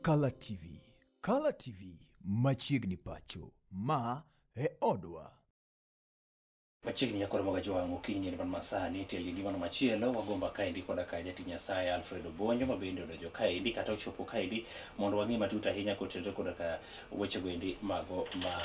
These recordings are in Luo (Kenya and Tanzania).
Color TV. Color TV machiegni pacho. Ma e odwa. Machiegni yakoro moga jowang' okinyi ni man masani tiel di mano machielo wagomba kaendi koda ka jati Nyasaye Alfred Obonyo mabende odojo kaendi kata ochopo kaendi mondo wang'e matut ahinya kotenore koda ka weche goendi mago ma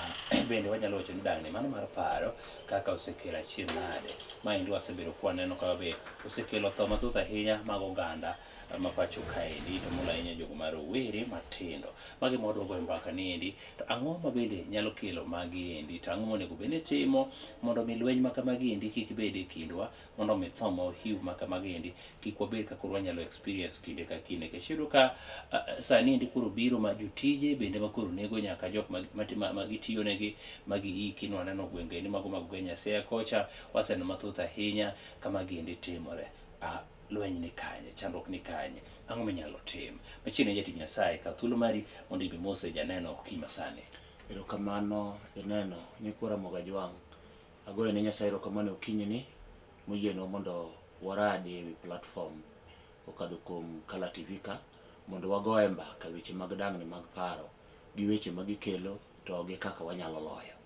bende wanyalo wacho ni dang'ni mano mar paro kaka osekelo achien nade. Maendi wasebedo kwaneno ka be osekelo tho mathoth ahinya mag oganda ma pacho kaendi to moloyo ahinya jogo ma rowere matindo. Magi mwadwa goyo mbaka niendi to ang'o ma bende nyalo kelo magi endi to ang'o monego bed ni timo mondo mi lweny ma kamagi endi kik bed e kindwa, mondo mi tho ma ohiu ma kamagi endi kik wabed ka koro wanyalo experience kinde ka kinde. Nikech iyudo ka sani endi koro biro ma jotije bende ma koro nego nyaka jok ma gitiyo negi magiiki. Waneno gwenge ni mago mag Gwenya Siaya kocha waseneno mathoth ahinya kamagi endi timore. Lweny ni kanye, chandruok ni kanye, ang'o minyalo tim? Machiegni jati Nyasaye ka thuolo mari mondo ibi mose janeno kima sani. Erokamano janeno nyikwara moga jwang'. Agoyo ne Nyasaye erokamano okinyi ni moyienwa mondo waradi ewi platform okadho kuom Color TV ka mondo wagoye mbaka weche mag dang'ni mag paro gi weche ma gikelo to gi kaka wanyalo loyo.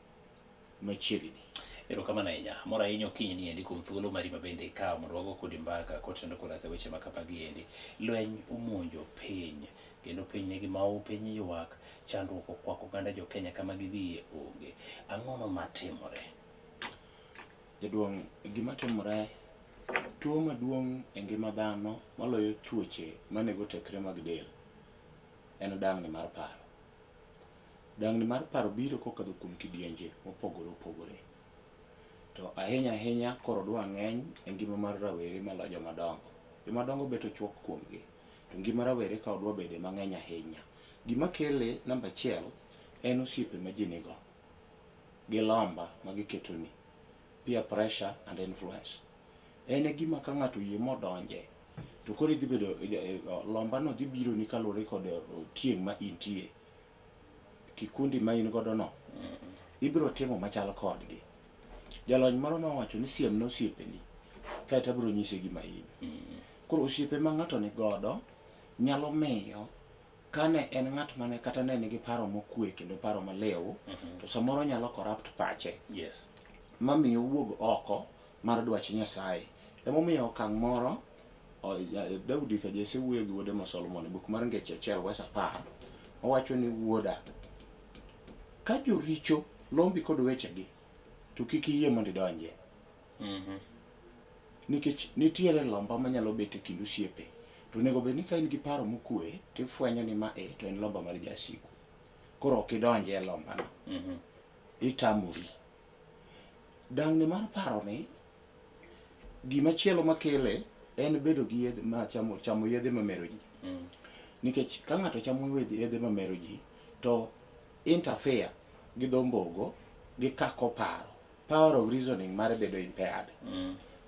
Machiegni. Erokamano ahinya. Moro ahinya okinyi ni endi kuom thuolo mari mabende ikawo mondo wago kodi mbaka kotenore koda ka weche ma kamagi endi. Lweny omonjo piny kendo piny nigi mau, piny ywak, chandruok okwako oganda jo Kenya kama gidhiye onge. Ang'ono matimore? Jaduong', gima timore, tuo maduong' e ngima dhano maloyo tuoche manego tekre mag del en dang'ni mar paro. Dang'ni mar paro biro kokadho kuom kidienje mopogore opogore. To ahinya ahinya koro dwa ng'eny e ngima mar rawere maloyo jomadongo. Jomadongo bet ochuok kuomgi. To ngima rawere ka odwa bede mang'eny ahinya. Gima kele namba achiel en osiepe ma ji nigo. Gi lomba ma giketoni. Peer pressure and influence. En e gima ka ng'ato yie modonje. To koro idhi bedo lomba no dhi biro ni kalore kod tieng' ma intie. Kikundi ma in godo no. Ibiro timo machal kodgi. Jalony moro nowacho ni siem no osiepeni kaeto abiro nyise gima in. Koro osiepe ma ng'ato ni godo nyalo miyo kane en ng'at mane kata ne nigi paro mokwe kendo paro malew to samoro nyalo corrupt pache. Yes. Mamiyo wuog oko mar dwach Nyasaye. Emomiyo okang' moro Daudi ka Jesse wuoyo gi wuode ma Solomon e buk mar Ngeche 1:10 owacho ni wuoda, ka joricho lombi kod wechegi to kik iyie mondo idonjie. Nikech nitiere lomba manyalo bet e kind osiepe. To nego bed ni ka in gi paro mokwe tifwenyo ni ma to en lomba mar jasigu. Koro ok idonje e lomba no. Itamori. Dang'ni mar paro ni gima chielo makele en bedo gi yedhe ma chamo yedhe mamero ji. Nikech ka ng'ato chamo yedhe mamero ji to interfere gi dhombogo gi kako paro. Power of reasoning mare bedo impaired.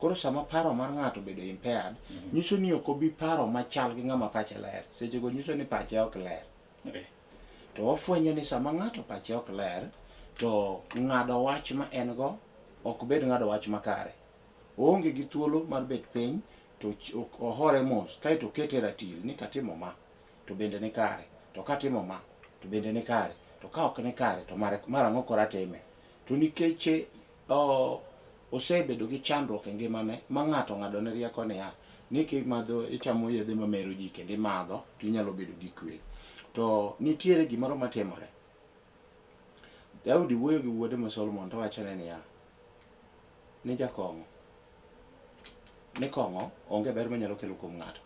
Koro sama paro mar ng'ato bedo impaired, nyiso ni ok obi paro machal gi ng'ama pache ler. Seche go nyiso ni pache ok ler. To ofwenyo ni sama ng'ato pache ok ler, to ng'ado wach ma en go ok bed ng'ado wach makare. Oonge gi thuolo mar bet piny to ohore mos kaeto kete ratil ni katimo ma to bende ni kare, to katimo ma to bende ni kare, to ka ok ni kare to mar ang'o kora time. To nikech osebedo gi chandruok e ngimane ma ng'ato ng'ado ne rieko niya ni kimadho ichamo yedhe mamero ji kendo imadho to inyalo bedo gi kwe. To nitiere gimoro matimore. Daudi wuoyo gi wuode ma Solomon to wachone niya ni jakong'o ni kong'o onge ber manyalo kelo kuom ng'ato.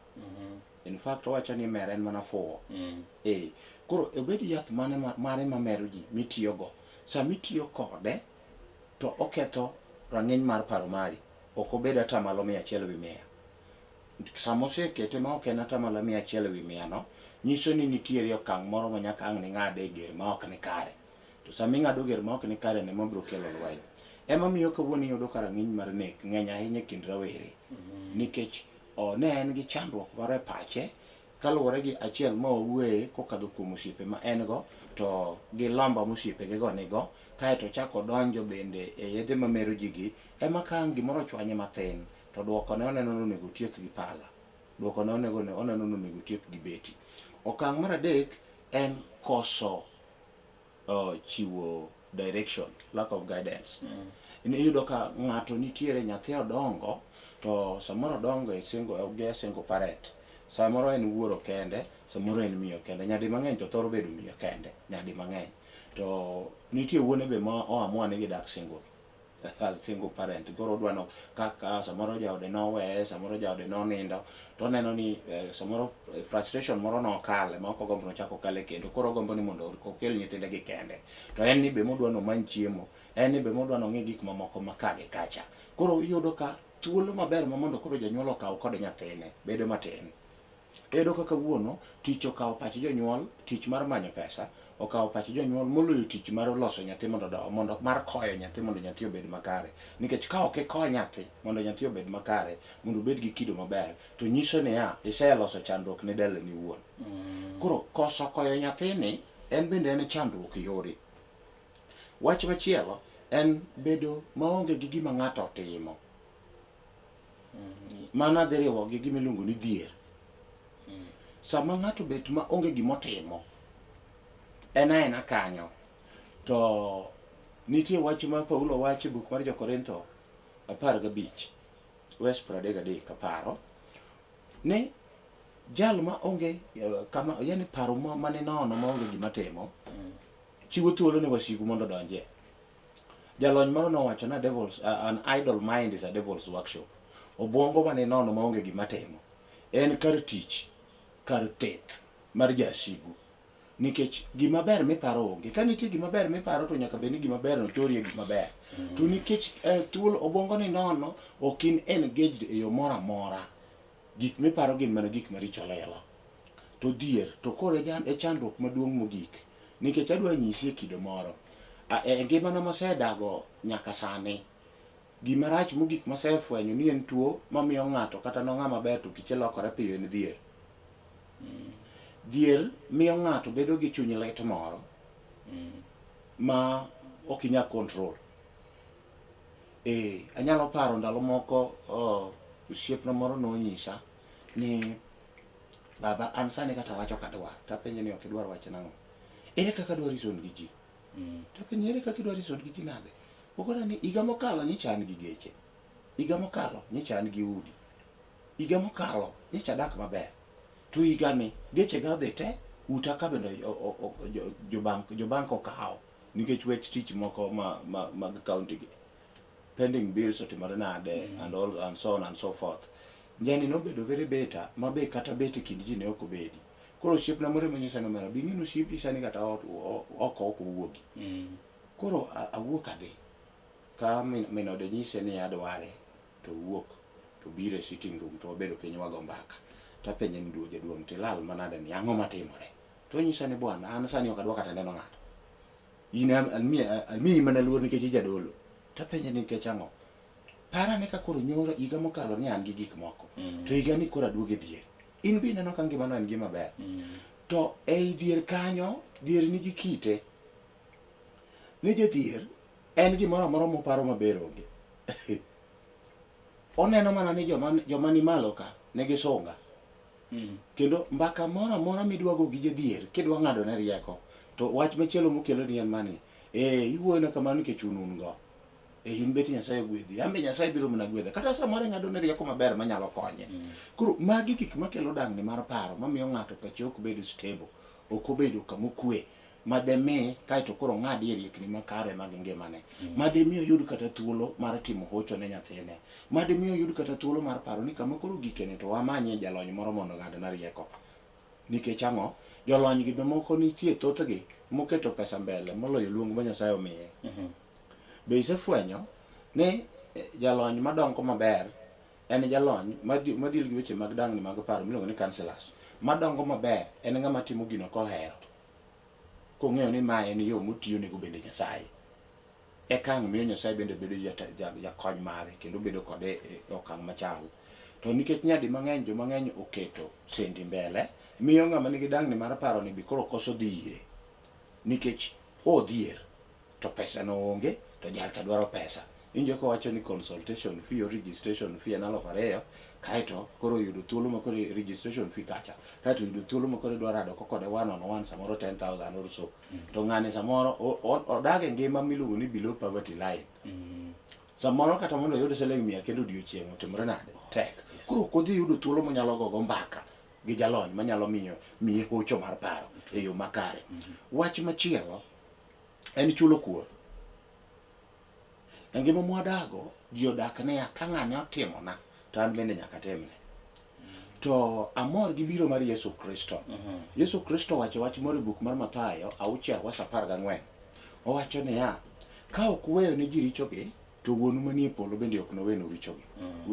In fact owacho ni mer en mana fuwo. Koro obed yath mare mamero ji mitiyogo. Sama itiyo kode to oketho rang'iny mar paro mari. Ok obed atamalo 100%. Sama osekete ma ok en atamalo 100% no, nyiso ni nitiere okang' moro ma nyaka ang' ni ng'ade e ger ma ok ni kare. To sama ing'ado ger ma ok ni kare ne mabiro kelo lweny. Emomiyo kawuono iyudo ka rang'iny mar nek ng'eny ahinya e kind rawere. Nikech ne en gi chandruok moro e pache kaluwore gi achiel ma owuoye kokadho kuom osiepe ma en go to gi lomba mosiepege go nigo kaeto chako donjo bende e yedhe mamero ji gi ema ka gimoro chwanye mathin to duoko ne oneno ni onego tiek gi pala. Duoko ne oneno ni onego tiek gi beti. Okang' mar adek en koso chiwo direction, lack of guidance. Iyudo ka ng'ato nitiere nyathi odongo to samoro odongo e single parent, samoro en wuoro kende, samoro en miyo kende, nyadi mang'eny to thoro bedo miyo kende, nyadi mang'eny to nitie wuone be ma oamua ni gidak as single parent, koro odwano kaka samoro jaode noweye, samoro jaode nonindo, to oneno ni samoro frustration moro nokale ma ok ogombo nochako kale kendo, koro ogombo ni mondo okel nyithinde gi kende, to en ni be modwa nomany chiemo, en ni be modwa nong'i gik mamoko maka gi kacha. Koro iyudo ka thuolo maber ma mondo koro janyuol okaw kod nyathine bedo matin. Iyudo ka kawuono tich okawo pach jonyuol, tich mar manyo pesa okawo pach jonyuol moloyo tich mar loso nyathi mondo mar koyo nyathi mondo nyathi obed makare. Nikech ka ok ikoyo nyathi mondo nyathi obed makare, mondo obed gi kido maber, to nyiso ni iseloso chandruok ne dalani wuon. Koro koso koyo nyathini en bende en chandruok yore. Wach machielo en bedo maonge gi gima ng'ato timo. Mana dhi riwo gi gima iluongo ni dhier. Sama ng'ato bet ma onge gimotimo, en aena kanyo, to nitie wach ma Paulo wacho e buk mar Jo-Korintho 15 verse 33 kaparo ni jal ma onge kama, yani paro mane nono ma onge gima timo chiwo thuolo ne wasigu mondo donje. Jalony moro nowacho na an idle mind is a devil's workshop. Obwongo mane nono ma onge gima timo en kar tich, kar tet mar jasigu. Nikech gima ber miparo onge. Ka nitie gima ber miparo to nyaka bed ni gima ber no chori e gima ber. To nikech thuolo obwongo ni nono, ok in engaged e yo moro amora. Gik miparo gin mana gik maricho lela. To dhier to koro e chandruok maduong' mogik. Nikech adwa nyisi e kido moro. E ngimana mosedago nyaka sani, gima rach mogik masefwenyo ni en tuo mamiyo ng'ato kata no ng'ama ber to kiche lokore piyo en dhier. Dhier miyo ng'ato bedo gi chuny lit moro ma ok inyal control. Anyalo paro ndalo moko osiepna moro nonyisa ni baba, an sani kata wacho kadwar, tapenje ni ok idwar wacho nang'o. Ere kaka dwar ison gi ji? Tapenje ere kaka idwar ison gi ji nade? Ogora ni higa mokalo nyicha an gi geche, higa mokalo nyicha an gi udi, higa mokalo nyicha dak maber, to higa ni geche ga odhi te, uta ka bende jobank okawo nikech wech tich moko mag county gi, pending bills otimore nade and so on and so forth. Njani nobedo very better ma be kata bete kind ji ne ok obedi. Koro osiepna moro manyisa no mera bing'ino osiepi sani kata ok owuogi. Koro awuok adhi ka minode nyise ni adware, to wuok to biro e sitting room to wabedo piny wago mbaka. Tapenje ni jaduong' tilal manade ni ang'o matimore? To nyisa ni bwana, an sani ok adwa kata neno ng'ato. In almiyi mana luor nikech ijadolo. Tapenje ni nikech ang'o? Para ne ka koro nyoro higa mokalo ni an gi gik moko, to higa ni koro aduoge dhier. In bi neno ka ngimano en gima ber. To ei dhier kanyo, dhier nigi kite. Ni jadhier en gimoro amora moparo maber onge. Oneno mana ni joma ni malo ka nigi sunga. Kendo mbaka moro amora midwago gi jadhier kidwa ng'ado ne rieko, to wach machielo mokelo ni en mani, iwuoyo kamano nikech un go. In beti Nyasaye gwedhi, ambe Nyasaye biro mana gwedhe, kata samoro ng'ado ne rieko maber manyalo konye. Koro magi gik makelo dang'ni mar paro mamiyo ng'ato pache ok bedo stable, ok obedo kamokwe, mademi kaito koro ng'adi e riekni makare mag ngimane, mademi oyud kata thuolo mar timo hocho ne nyathine, mademi oyud kata thuolo mar paro ni kama koro gikene to wamanye jalony moro mondo ng'adna rieko. Nikech ang'o? Jolony gi moko nitie thothgi moketo pesa mbele moloyo luong ma Nyasaye omiye. Be isefwenyo ni jalony madongo maber en jalony madil gi weche mag dang'ni mag paro miluongo ni counselors. Madongo maber en ng'ama timo gino kohero, kong'eyo ni ma en yo motiyo nego bende Nyasaye. Eka miyo Nyasaye bende bedo jakony mare kendo bedo kode e okang' machal. To nikech nyadi mang'eny joma ng'eny oketo sendi mbele, miyo ng'ama nigi dang'ni mar paro ni bikoro koso dhi ire. Nikech odhier to pesa no onge, to jalcha dwaro pesa. injo ko wacho ni consultation fee or registration fee en 2,000 kaeto koro yudo thuolo ma koro registration fee kacha kaeto yudo thuolo ma koro idwa rado kode one on one samoro 10,000 or so to ng'ani samoro odage ngima miluongo ni below poverty line samoro kata mondo oyud siling 100 kendo odiochieng' otimore nade tek koro kodhi yudo thuolo monyalo gogo mbaka gi jalony manyalo miye hocho mar paro e yo makare. Wach machielo en chulo kuor. E ngima mwadago ji odak ne ka ng'ane otimona to an bende nyaka timne. To amor gi biro mar Yesu Kristo. Yesu Kristo wacho wach moro e buk mar Mathayo 6:14. Owacho niya, ka ok uweyo ne ji richogi to wuonu manie polo bende ok nowenu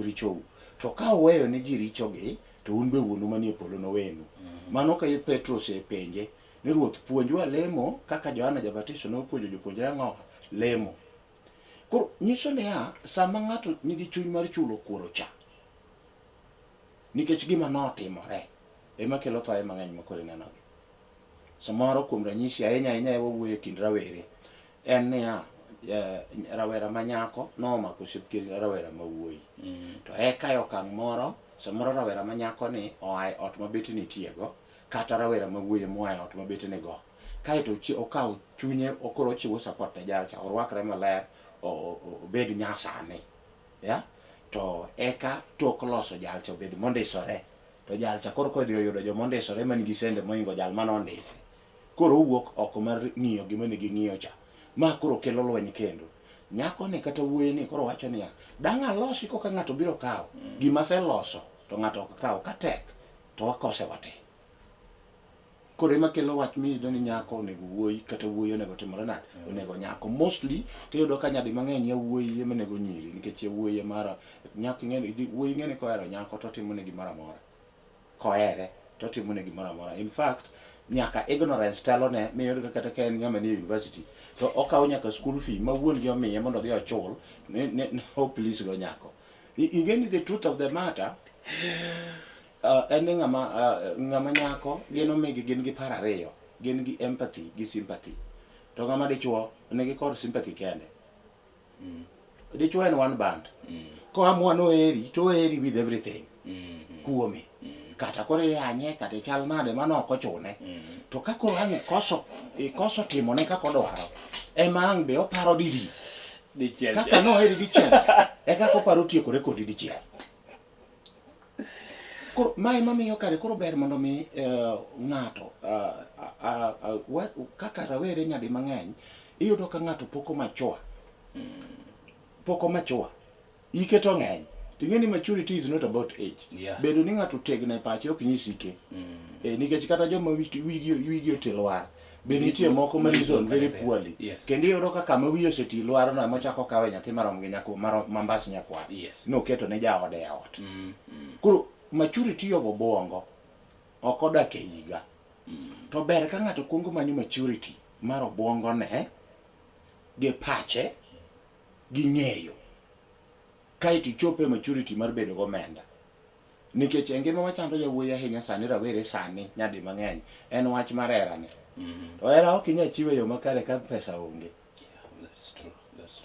richou. To ka uweyo ne ji richogi to un be wuonu manie polo nowenu. Mano ka Petros penje ni Ruoth puonjwa lemo kaka Johana Jabatiso nopuonjo jopuonjre ang'o lemo. Koro nyiso niya sama ng'ato nigi chuny mar chulo kuoro cha nikech gima notimore ema kelo thoye mang'eny makoro inenogi. Samoro kuom ranyisi ahinya wawuoyo e kind rawere en niya rawera manyako nomako osiep rawera mawuoyi to eka e okang' moro samoro rawera manyako ni oae ot mabeti nitiego kata rawera mawuoyi moae ot mabeti nigo kaeto okawo chunye okoro chiwo support ne jalcha orwakre maler obed nyasani ya to eka tok loso jalcha obed mondisore to jalcha koro kodhi oyudo jomondisore manigi sende moingo jal manondisi koro owuok oko mar ng'iyo gima ne ging'iyo cha ma koro kelo lweny kendo nyako ni kata wuoyi ni koro wacho niya dang' alosi koka ng'ato biro kawo gima seloso to ng'ato ok kawo ka tek to wakose wate. Koro ema kelo wach miyudo ni nyako onego wuoyi kata wuoyi onego timore nade onego nyako mostly tiyudo ka nyadi mang'eny ya wuoyi ema nego nyiri nikech ya wuoyi mara nyako wuoyi ng'eni kohero nyako to timone gimoro amora kohere to timone gimoro amora. In fact nyaka ignorance telo ne miyudo kata ka en ng'ama ni university to okawo nyaka school fee ma wuon gi omiye mondo odhi ochul ne please go nyako. Ingeni the truth of the matter en ng'ama nyako gin gi par ariyo gin gi empathy gi sympathy to ng'ama dichuo nigi kod sympathy kende. Dichuo en one band ko amua no eri to eri with everything kuome kata koro yanye kata chal nade mano ok ochune to ka koro ang' ikoso timone kaka odwaro ema ang' be oparo didi kaka no eri dichiel e kaka oparo tiekore kodi dichiel. Koro mae mamiyo kare koro ber mondo mi ng'ato kaka rawere nyadi mang'eny iyudo ka ng'ato poko machua ike to ng'eny ting'eni maturity is not about age. Bedo ni ng'ato tegna e pache ok nyis ike nikech kata joma wigi oti lwar be nitie moko ma reason very poorly kendo iyudo ka kama wiye oseti lwar no ema chako kawe nyathi marom gi nyako mambas nyakwar noketo ne jaode e ot. Koro maturity of obwongo ok odak e higa to ber ka ng'ato kuongo manyo maturity mar obwongo ne gi pache gi ng'eyo kaeto ichope maturity mar bedo gomenda nikech e ngima machando jawuoyi ahinya sani rawere sani nyadi mang'eny en wach mar herane to hera ok inyal chiwo e yo makare ka pesa onge.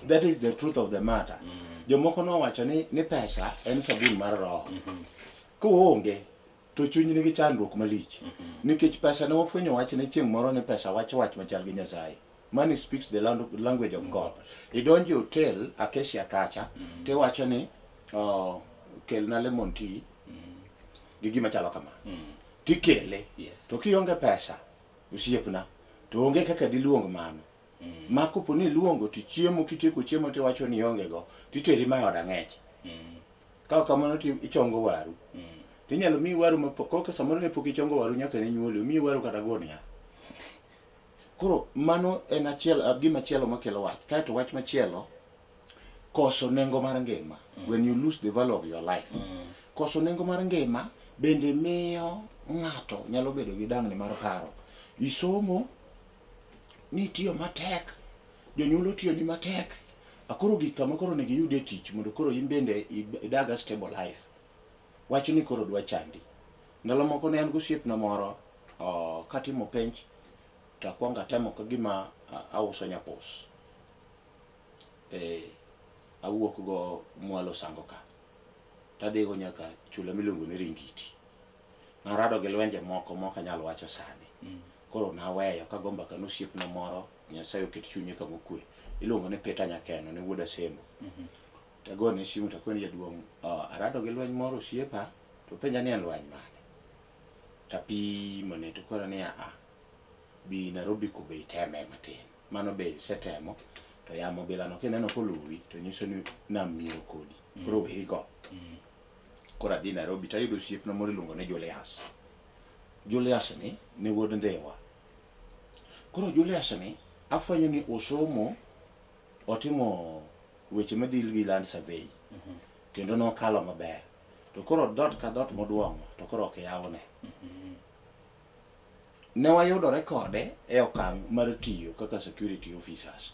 That is the truth of the matter. Jomoko nowacho ni pesa en sabun mar roho. Koonge to chuny nigi chandruok malich nikech pesa ne wafwenyo wach ne chieng' moro ni pesa wach machal gi Nyasaye. Money speaks the language of God. Idonjo hotel Acacia kacha te wacho ni kelna lemon tea gi gima chalo kama tikele to kionge pesa osiepna to onge kaka diluong mano ma kopo ni luongo to chiemo kitieko chiemo to wacho ni onge go titeri ma oda ng'ech ka kamano ti ichongo waru tinyalo mi waru mapoko ka samoro ne pok ichongo waru nyaka ne nyuolo mi waru kata gonia. Koro mano en gima chielo makelo wach kaeto wach machielo koso nengo mar ngima when you lose the value of your life. Koso nengo mar ngima bende miyo ng'ato nyalo bedo gi dang'ni mar paro. Isomo ni tiyo matek jonyuolo tiyo ni matek akoro gik kama koro ne giyude tich mondo koro in bende idaga stable life wacho ni koro dwa chandi. Ndalo moko ne an gosiepna moro katimo penj to akwonga temo ka gima auso nyapos awuok go mwalo sango ka tadhi go nyaka chula miluongo ni Ringiti. Narado gi lwenje moko anyalo wacho sani. Koro naweyo kagomba kano osiepna moro Nyasaye oket chunye kama okwe. Iluongo ni Peter Nyakeno ne wuoda Sembo. Tagone simu takoni jaduong' arado gi lweny moro osiepa to penja ni en lweny mane. Tapimo ne to koro ni bi Nairobi ko be teme matin. Mano be setemo to yamo bilano kineno koluwi to nyiso ni namiro kodi. Koro weri go. Kora di Nairobi tayudo osiepna moro iluongo ni Julius. Julius ni wuod Ndhewa. Koro Julius afwenyo ni osomo otimo weche madil gi land survey. Kendo nokalo maber. To koro dot ka dot moduongo to koro ok yawne. Ne wayudo rekode e okang' mar tiyo kaka security officers.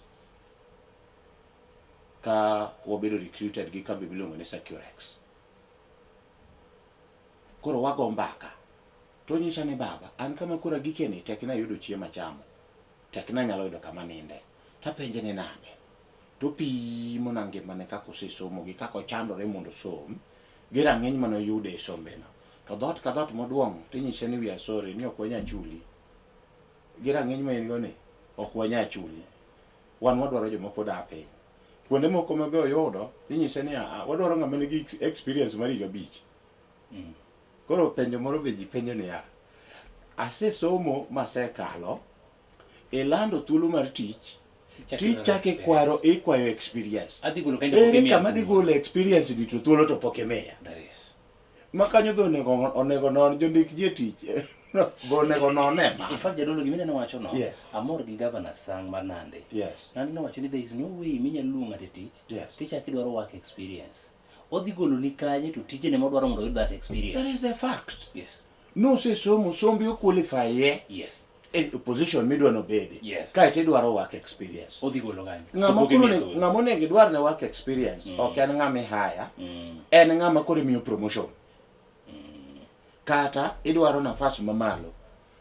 Ka wabedo recruited gi kambi miluongo ni Securex. Koro wago mbaka. To nyisa ni baba, an kama kura gikeni tek na yudo chiemo chamo. Tek na nyalo yudo kama ninde. Tapenje ni nade. To pimo na ngimane kako osesomo gi kako chandore mondo som. Gi rang'iny mano yude e sombeno. To dot ka dot moduong' tinyise ni we are sorry ni ok wanya chuli. Gi rang'iny ma en go ni ok wanya chuli. Wan wadwaro joma pod a piny. Kuonde moko mabe oyudo tinyise ni wadwaro ng'ama nigi experience mar higa 5. Koro penjo moro be ji penjo ni asesomo masekalo ilando thuolo mar tich chake kwaro ikwayo experience. Ere kama dhi golo experience ni to thuolo to pok imiya. Makanyo be onego non jondik ji tich. Bonego non ema. In fact, jadolo gimene wacho no. Yes. Amor gi Governor Sang mar Nandi. Yes. Nandi nowacho ni there is no way minyalo luonga te tich. Yes. Ticha kidwaro work experience. Odhi golo ni kanye to tije ne modwaro mondo oyud that experience. That is a fact. Yes. No se somo sombi o qualify ye. Yes. A position midwa no bede. Yes. Ka ite dwaro work experience. Odhi golo kanye. Ng'ama onego dwar ne work experience ok en ng'ama haya. En ng'ama kore miyo promotion. Kata idwaro nafas mamalo.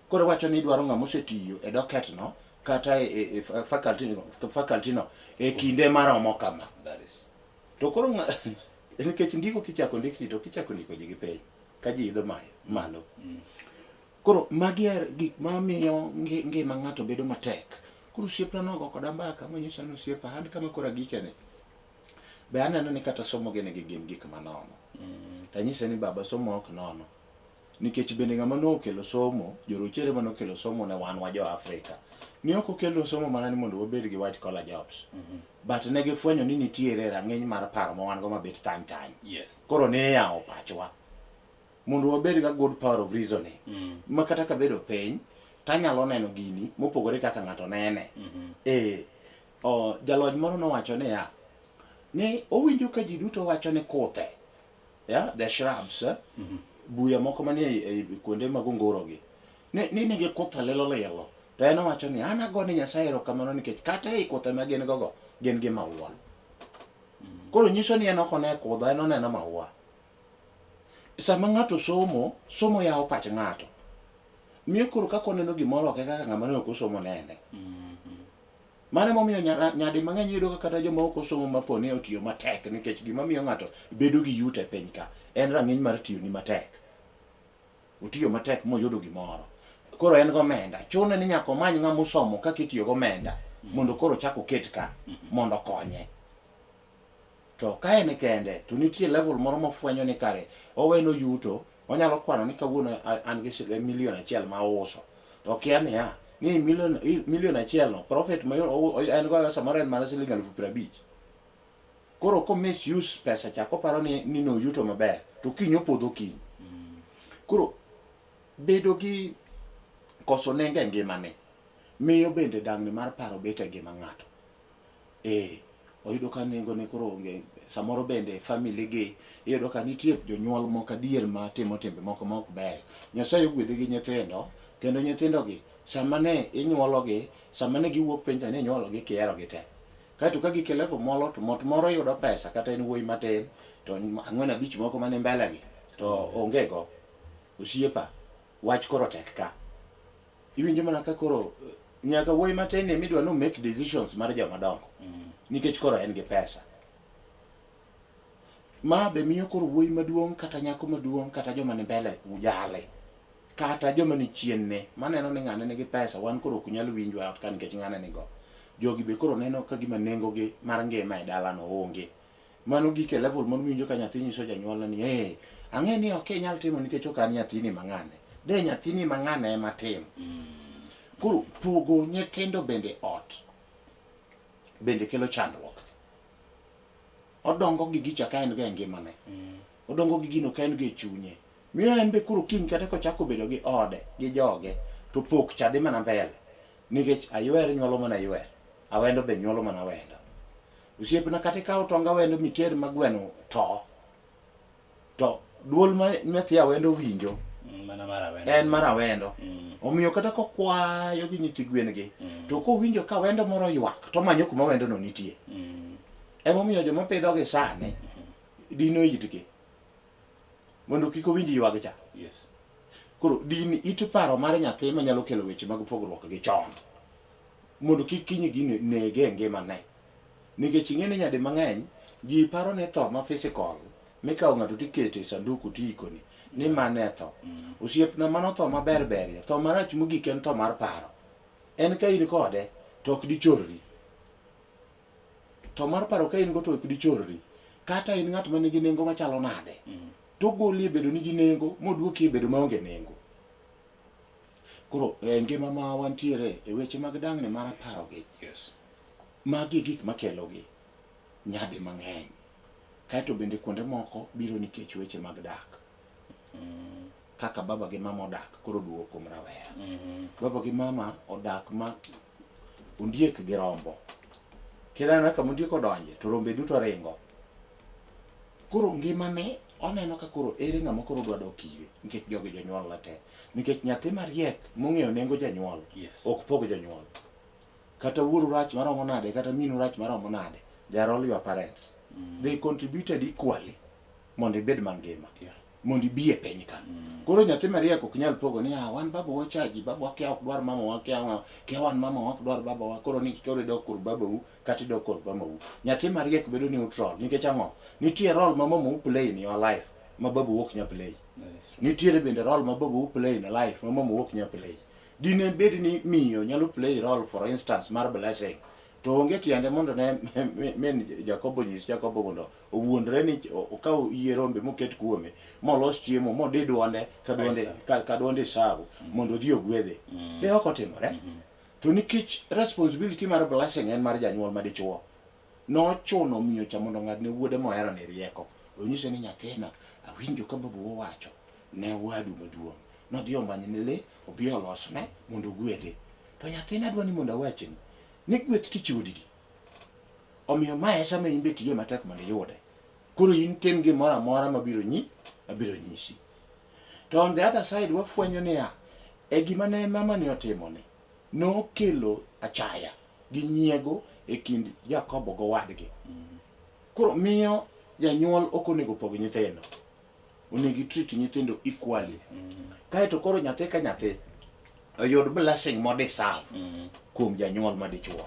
Koro wacho ni idwaro ng'ama osetiyo e docket no kata e faculty no e kinde maromo kama. That is. To koro nikech ndiko kichako ndiki to kichako ndiko ji gi piny ka ji idho malo. Koro magi gik ma miyo ngima ng'ato bedo matek. Koro osiepna nogo koda mbaka monyisa ni osiepa an kama kora gikene. Be aneno ni kata somo gene gin gik manono. Tanyise ni baba somo ok nono. Nikech bende ng'ama nokelo somo, jorochere manokelo somo ne wan wa jo Afrika. Ni ok okelo somo mana ni mondo wabed gi white collar jobs. But ne gifwenyo ni nitiere rang'iny mar paro ma wan go mabet tany. Yes. Koro ne yawo pachwa. Mondo wabed ga good power of reasoning. Ma kata ka bedo piny, tanyalo neno gini mopogore kaka ng'ato nene. Jalony moro nowacho ni owinjo ka ji duto wacho ni kuthe. The shrubs. Buya moko manie kuonde mag ongoro gi. Nigi kuthe lelo. To en owacho ni an agone Nyasaye erokamano nikech kata ei kuthe ma gin gogo gin gi maua. Koro nyiso ni en ok one kudha, en oneno maua. Sama ng'ato somo yawo pach ng'ato. Miyo koro kaka oneno gimoro ok kaka ng'ama ne ok osomo nene. Mane momiyo nyadi mang'eny yudo kata joma ok osomo maponi otiyo matek nikech gima miyo ng'ato bedo gi yuto e piny ka en rang'iny mar tiyo ni matek. Otiyo matek moyudo gimoro. Koro en gomenda. Chune ni nyaka omany ng'ama osomo kaka itiyo gomenda mondo koro chak oket ka mondo konye. To ka en kende to nitie level moro mofwenyo ni kare oweno yuto, onyalo kwano ni kawuono an gi $1 million ma ouso. To kia ni $1 million no profit ma en go samoro en mana $50,000. Koro ko misuse pesa cha koparo ni no yuto maber to kiny opodho kiny. Koro bedo gi koso nengo e ngimane miyo bende dang'ni mar paro bet e ngima ng'ato. Oyudo ka nengo ne koro onge. Samoro bende family gi iyudo ka nitie jonyuol moko adier ma timo timbe moko ma ok ber. Nyasaye ogwedhe gi nyithindo kendo nyithindo gi sama ne inyuologi, sama ne giwuok piny to ne inyuologi kiherogi te. Kaeto ka gikelevo molo to mot moro yudo pesa kata en wuoyi matin to 4-5 moko mane mbele gi to onge go. Osiepa wach koro tek ka. Iwinjo mana ka koro nyaka wuoyi matin ne midwa no make decisions mar joma dongo. Nikech koro en gi pesa. ma be miyo koro wuoyi maduong' kata nyako maduong' kata joma ni mbele ujale kata joma ni chien ne maneno ni ng'ane nigi pesa wan koro ok nyal winjwa ot ka nikech ng'ane nigo. Jogi be koro neno ka gima nengo gi mar ngima e dala no onge. Mano gike level mon winjo ka nyathi nyiso janyuol ni ang'e ni ok inyal timo nikech ok an nyathini mang'ane. De nyathini mang'ane ema tim. Koro pogo nyithindo bende ot bende kelo chandruok. Odongo gi gicha ka en ga ngimane. Odongo gi gino ka en ga chunye. Miyo en be kuro kiny kata kochako bedo gi ode gi joge to pok cha dhi mana mbele nikech aywer nyuolo mana ywer, awendo be nyuolo mana wendo. Osiepna kata ikawo tonga wendo miter ma gweno to duol ma nyathi awendo winjo en mar awendo. Omiyo kata kokwayo gi nyithi gwen gi to kowinjo ka wendo moro ywak to manyo kuma wendo no nitie. Emomiyo joma pidho gi sani dino itgi mondo kik owinj ywag cha. Koro dini it paro mar nyathi manyalo kelo weche mag pogruok gi chon mondo kik kiny gi nege ngimane. Nikech ing'eni nyadi mang'eny ji paro ne tho ma physical mikawo ng'ato tikete sanduku tiikoni ni mane tho. Osiepna mano tho maber berie, tho marach mogik en tho mar paro. En ka in kode to ok dichorri. Tho mar paro ka in go to ok dichorri. Kata in ng'at ma nigi nengo machalo nade to goli e bedo nigi nengo moduoki e bedo maonge nengo. Koro ngima ma wantiere e weche mag dang'ni mar paro gi. Magi gik makelo gi nyadi mang'eny. Kaeto bende kuonde moko biro nikech weche mag dak. Kaka baba gi mama odak koro duogo kuom rawera. Baba gi mama odak ma ondiek gi rombo. Kila kama ondiek odonje to rombe duto ringo. Koro ngimane oneno ka koro ere ng'ama koro dwa dok ire nikech jogi jonyuol na te. Nikech nyathi mariek mong'eyo nengo janyuol ok pog janyuol. Kata wuoru rach maromo nade kata minu rach maromo nade, they are all your parents. They contributed equally mondo ibed mangima. Mondo ibi e piny ka. Koro nyathi mariek ok nyal pogo ni wan baba wachaji, baba kia ok dwar mama wa, kia wan mama ok dwar baba wa, koro ni koro dok kur baba u kata dok kur mama u. Nyathi mariek bedo neutral nikech ang'o? Nitie role ma mama u play in your life ma baba u ok nyal play. Nitie bende role ma baba u play in life ma mama u ok nyal play. Dine bed ni miyo nyalo play role for instance mar blessing. To onge tiende mondo ne men Jakobo nyis Jakobo mondo owuondre ni okaw yie rombe moket kuome molos chiemo modi duonde ka duonde sawu mondo odhi ogwedhe. De ok otimore. To nikech responsibility mar blessing en mar janyuol madichuo. Nochuno miyo cha mondo ng'adne wuode mohero ni rieko. Onyise ni nyathina awinjo ka babu owacho ne wadu maduong'. Nodhi omanyne le obi olosne mondo ogwedhe. To nyathina dwani mondo awachni ni gweth tichiwo didi. Omiyo mae sama imbe tiye matek mondo iyude. Koro in tim gimoro amora mabiro nyisi. To on the other side wafwenyo niya e gima ne mama ni otimone nokelo achaya gi nyiego e kind Jakobo go wadgi. Koro miyo janyuol ok onego pog nyithindo. Onego treat nyithindo equally. Kaeto koro nyathi ka nyathi oyud blessing modeserve kuom janyuol madichuo.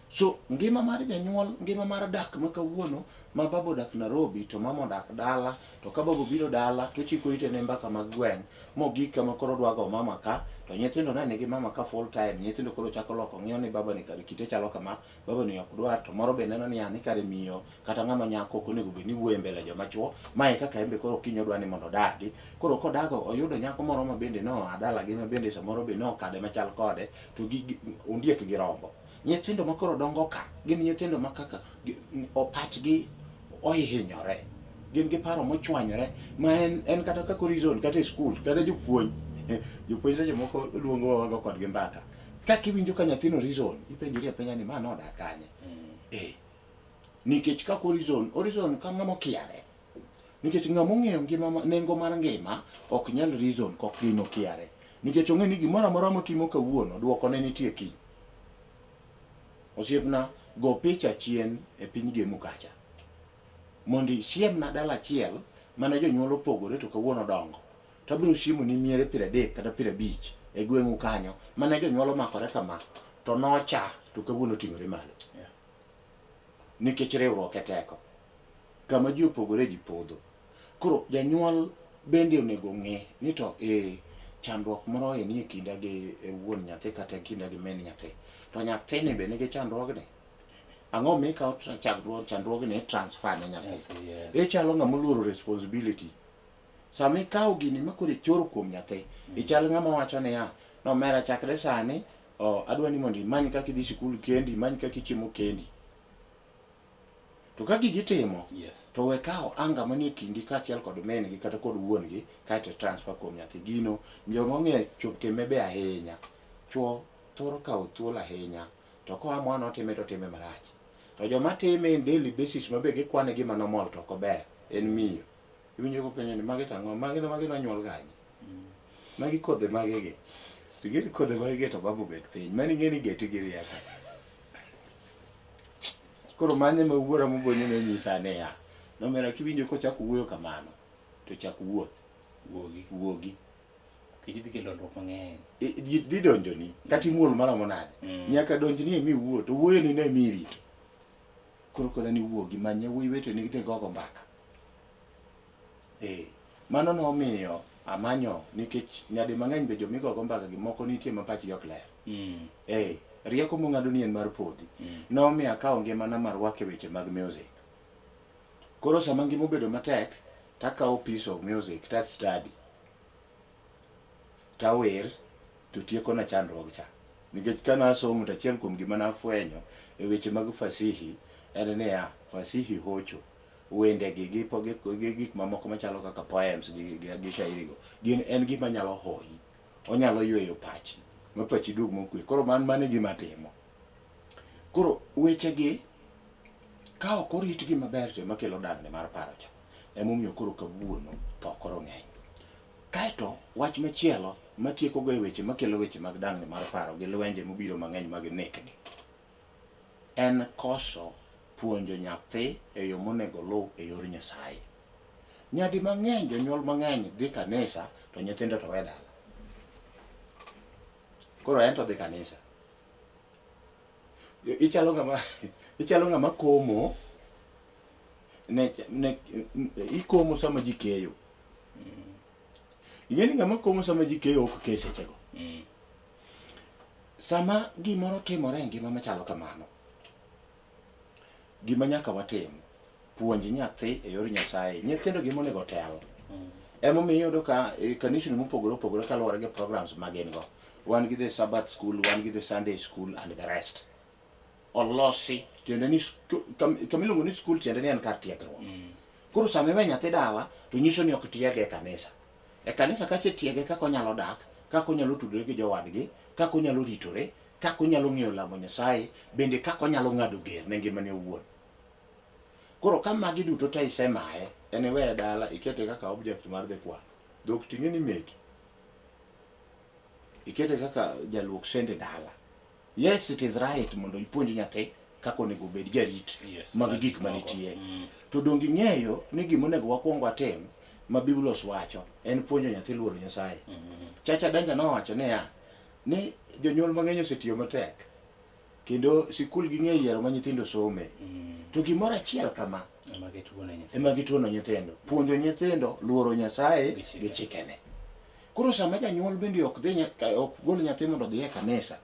So ngima mar janyuol, ngima mar dak ma kawuono ma babo dak Nairobi to mama dak dala, to ka babo biro dala to chiko ite ne mbaka mag gweng mogik kama koro dwago mama ka, to nyithindo ne nigi mama ka full time. Nyithindo koro chako loko ng'iyo ni baba ni kare kite chalo kama, baba ni ok dwar, to moro be neno ni ani kare miyo kata ng'ama nyako ok onego bed ni wuoyo mbele joma chuo. Mae kaka embe koro kinyo dwa ni mondo dagi. Koro kodago oyudo nyako moro ma bende no adala gi ma bende samoro be no kade machal kode to ondiek gi rombo. Nyithindo ma koro dongo ka gin nyithindo ma kaka opachgi ohinyore, gin gi paro mochwanyore ma en kata kaka reason kata e school kata jopuonj seche moko luongo wago kodgi mbaka. Kaka iwinjo ka nyathino reason ipenjori apenya ni ma nodak kanye. Nikech kako reason ka ng'ama okiare. Nikech ng'ama ong'eyo ngima nengo mar ngima ok nyal reason kok gino kiare. Nikech ong'e ni gimoro amora motimo kawuono duoko ne nitie kiny. Osiepna go picha chien e piny gemu kacha. Mondi siem na dala chiel mana jonyuol opogore to kawuono dongo. To abiro siemo ni miere 30 kata 50 e gweng'u kanyo mana jonyuol omakore kama to nocha to kawuono ting'ore malo. Nikech riwruok e teko. kama ji opogore ji podho. Koro janyuol bende onego ng'e ni to chandruok moro nie kinda gi wuon nyathi kata kinda gi min nyathi. To nyathini be nigi chandruogne. Ang'o mikawo chandruogne transfer ne nyathi. Chalo ng'ama oluoro responsibility. Sama ikawo gini ma koro ichoro kuom nyathi, ichalo ng'ama wacho niya, nomera chakre sani, adwa ni mondo imany kaka idhi sikul kendi, imany kaka ichiemo kendi. To ka gigi timo, to we kawo anga manie kindi kaachiel kod min gi kata kod wuon gi, kaeto transfer kuom nyathi. Gino joma ong'e chop time be ahinya, chuo thoro kawo thuolo ahinya, to koa mwana otime to time marach. To joma time in daily basis mabe gikwane gima normal to ok ober, en miyo. Iwinjo kopenjo ni magi tang'o, magi nonyuol ganye. Magi kodhe magi gi. To gini kodhe magi gi to babu bet piny. Mani ng'e ni geti gi rieka. Koro manye ma wuora mobonyo ne nyisa niya, nomera kiwinjo kochako wuoyo kamano, to chak wuoth. Wuogi. Kidhi kelo dwoko mang'eny. Dhi donjoni, kata imuol maromo nade. Nyaka donjni emi wuo, to wuoyo ni ne mi rito. Koro koda ni wuogi manye wuoyi weteni gidhi gogo mbaka. Mano nomiyo amanyo nikech nyadi mang'eny be jomigogo mbaka gi moko nitie ma pachgi ok ler. Rieko mong'ado ni en mar podhi. Nomiyo akawo ngimana mar wake weche mag music. Koro sama ngima obedo matek, takawo piece of music, ta study. Tawer, to tieko na chandruok cha. Nikech kana asomo to achiel kuom gima nafwenyo e weche mag fasihi, en niya, fasihi hocho. Wende gi gik mamoko machalo kaka poems gi shairi go. En gima nyalo hoyi. Onyalo yweyo pachi. Ma pachi dug mokwe. Koro mane gima timo. Koro weche gi ka ok oritgi maber to makelo dagne mar paro cha. Emomiyo koro kawuono to koro ng'eny. Kaeto wach machielo matieko go e weche makelo weche mag dagne mar paro gi lwenje mobiro mang'eny mag nekgi. En koso puonjo nyathi e yo monego luw e yor Nyasaye. Nyadi mang'eny, jonyuol mang'eny dhi kanisa to nyithindo to we dala. Koro en to dhi kanisa. Ichalo ng'ama komo, ikomo sama ji keyo. Ing'eni ng'ama komo sama ji keyo ok ke sechego. Sama gimoro timore e ngima machalo kamano, gima nyaka watim, puonj nyathi e yor Nyasaye, nyithindo gima onego tel. Emomiyo iyudo ka kanisni mopogore opogore kaluwore gi programs ma gin go. Wan gi the Sabbath school, wan gi the Sunday school and the rest. Olosi, tiende ni kamiluongo ni school tiende ni en kar tiegruok. Koro sama iwe nyathi dala, to nyiso ni ok tiege e kanisa. E kanisa kache tiege kaka onyalo dak, kaka onyalo tudore gi jowadgi, kaka onyalo ritore, kaka onyalo ng'eyo lamo Nyasaye, bende kaka onyalo ng'ado ger ne ngimane owuon. Koro ka magi duto te isemaye, en iweye dala, ikete kaka object mar the kwan. Dhok ting'e ni meki. Ikete kaka jaluok sende dala. Yes, it is right mondo ipuonj nyathi kaka onego bed jarit mag gik manitie. To dong ing'eyo ni gima onego wakuong watim ma Biblos wacho en puonjo nyathi luoro Nyasaye. Chacha Danja nowacho niya, ni jonyuol mang'eny osetiyo matek kendo sikul ging'e yiero ma nyithindo some. To gimoro achiel kama ema gituono nyithindo. Puonjo nyithindo luoro Nyasaye gi chikene. Koro sama janyuol bende ok gol nyathi mondo odhi e kanisa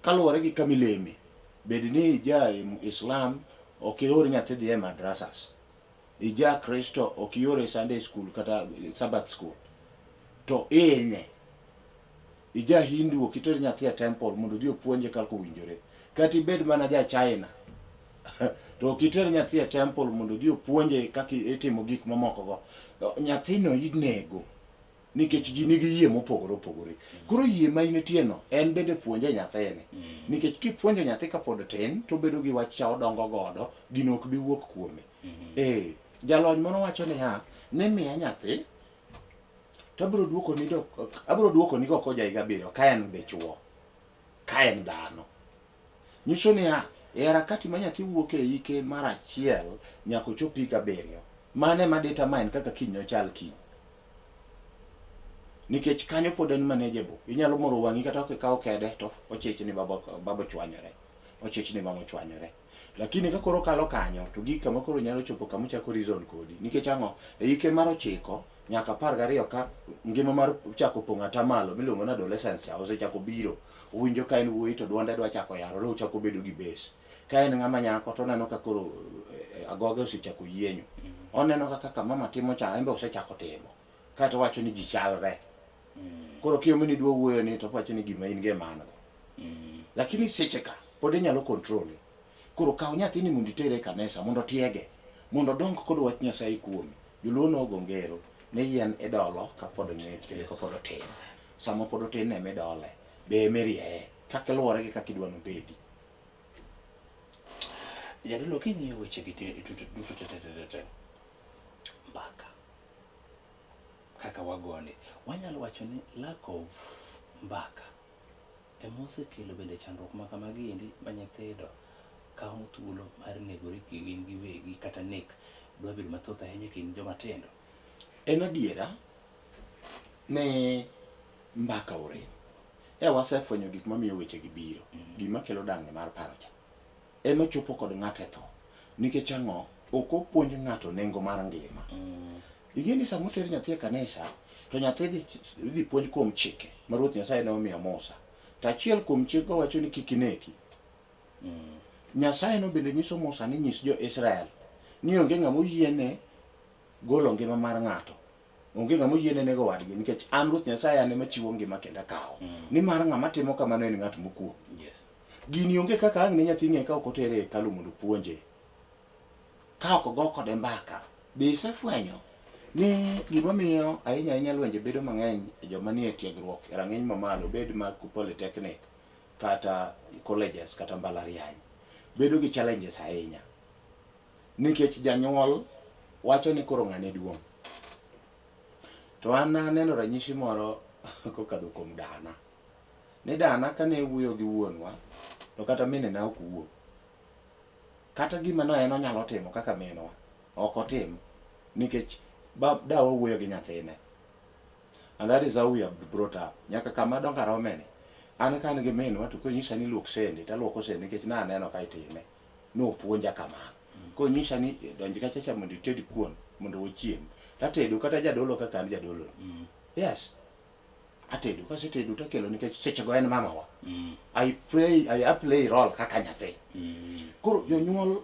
kaluwore gi kamileme, bed ni ja Islam ok ior nyathi dhi e madrasas, ija Kristo ok ior e Sunday school kata Sabbath school, to inye ija Hindu ok ior nyathi e temple mondo odhi opuonje kaka owinjore, kata ibed mana ja China to ok iter nyathi e temple mondo odhi opuonje kaka itimo gik mamoko go. Nyathino inego nikech ji nigi yie mopogore opogore. Koro yie ma nitie no en bende puonje nyathine. Nikech kipuonjo nyathi kapod tin to bedo gi wach cha odongo godo, gino ok bi wuok kuome. Jalony moro wacho niya, ne miya nyathi to abiro duoko ni go koja higa 7 ka en be chuo, ka en dhano. Nyiso niya, e harakati ma nyathi wuok e ike mar 1 nyaka ochop higa 7, mane ma determine kaka kiny nochal kiny. Nikech kanyo pod en manageable. Inyalo moro wang'i kata ok ikaw kede to ochich ni baba chwanyore. Ochich ni mama chwanyore. lakini ka koro kalo kanyo to gik kama koro nyalo chopo kama chako reason kodi nikech ang'o e hike mar 9 nyaka 12 ka ngima mar chako pong'a tamalo miluongo ni adolescence osechako biro, owinjo ka en wuoyi to duonde dwa chako yarore, ochako bedo gi base. Ka en ng'ama nyako to oneno ka koro agoge osechako yienyo, oneno kaka mama timo cha en be osechako timo, kato wacho ni ji chalre. Koro kiyomo ni dwa wuoyo ni to wacho ni gima in ge mango, lakini seche ka pod inyalo kontrole. Koro kaw nyathini mondo itere e kanisa mondo tiege, mondo dong kod wach Nyasaye kuome. Joluo nogo ngero ne yien idolo ka pod ng'ich kendo ka pod otin. Sama pod otin ne midole, be emirieye kaka luwore gi kaka idwa nobedi. Jadolo king'iyo weche gi duto te mbaka kaka wagone, wanyalo wacho ni lack of mbaka emosekelo bende chandruok ma kamagi endi ma nyithindo kawo thuolo mar negore gin giwegi kata nek dwa bedo mathoth ahinya kind joma tindo. En adiera ne mbaka orem. Wasefwenyo gik mamiyo weche gi biro, gima kelo dang'e mar paro cha. Ema chopo kod ng'ato e tho. Nikech ang'o, ok opuonj ng'ato nengo mar ngima. Ing'e ni sama oter nyathi e kanisa, to nyathi dhi puonj kuom chike ma Ruoth Nyasaye ne omiyo Musa. To achiel kuom chikgo wacho ni kik ineki. Nyasaye no bende nyiso Musa ni nyis jo Israel ni onge ng'ama oyiene golo ngima mar ng'ato, onge ng'ama oyiene nego wadgi, nikech an Ruoth Nyasaye ane machiwo ngima kendo kawo. Ni mar ng'ama timo kamano en ng'at mokuo. Gini onge kaka ang' ne nyathi ng'e ka ok otere e hekalu mondo puonje, ka ok go kode mbaka. Be isefwenyo ni gimomiyo ahinya ahinya lwenje bedo mang'eny e joma nie tiegruok e rang'iny mamalo, bed mag polytechnic kata colleges kata mbalariany, bedo gi challenges ahinya nikech janyuol wacho ni koro ng'ane duong'. To an naneno ranyisi moro kokadho kuom dana. Ni dana kane wuoyo gi wuonwa to kata minena ok wuo, kata gima no en onyalo timo kaka minwa ok otim, nikech dawa wuoyo gi nyathine. And that is how we have brought up. Nyaka kama donga romene, an kan gi minwa to konyisa ni luok sende to aluoko sende nikech na aneno ka itime, no puonja kamano. Konyisa ni donji kacha cha mondo ited kuon mondo ochiem, tatedo kata jadolo kaka an jadolo. Yes, atedo, kasetedo takelo nikech seche go en mamawa. I play role kaka nyathi. Koro jonyuol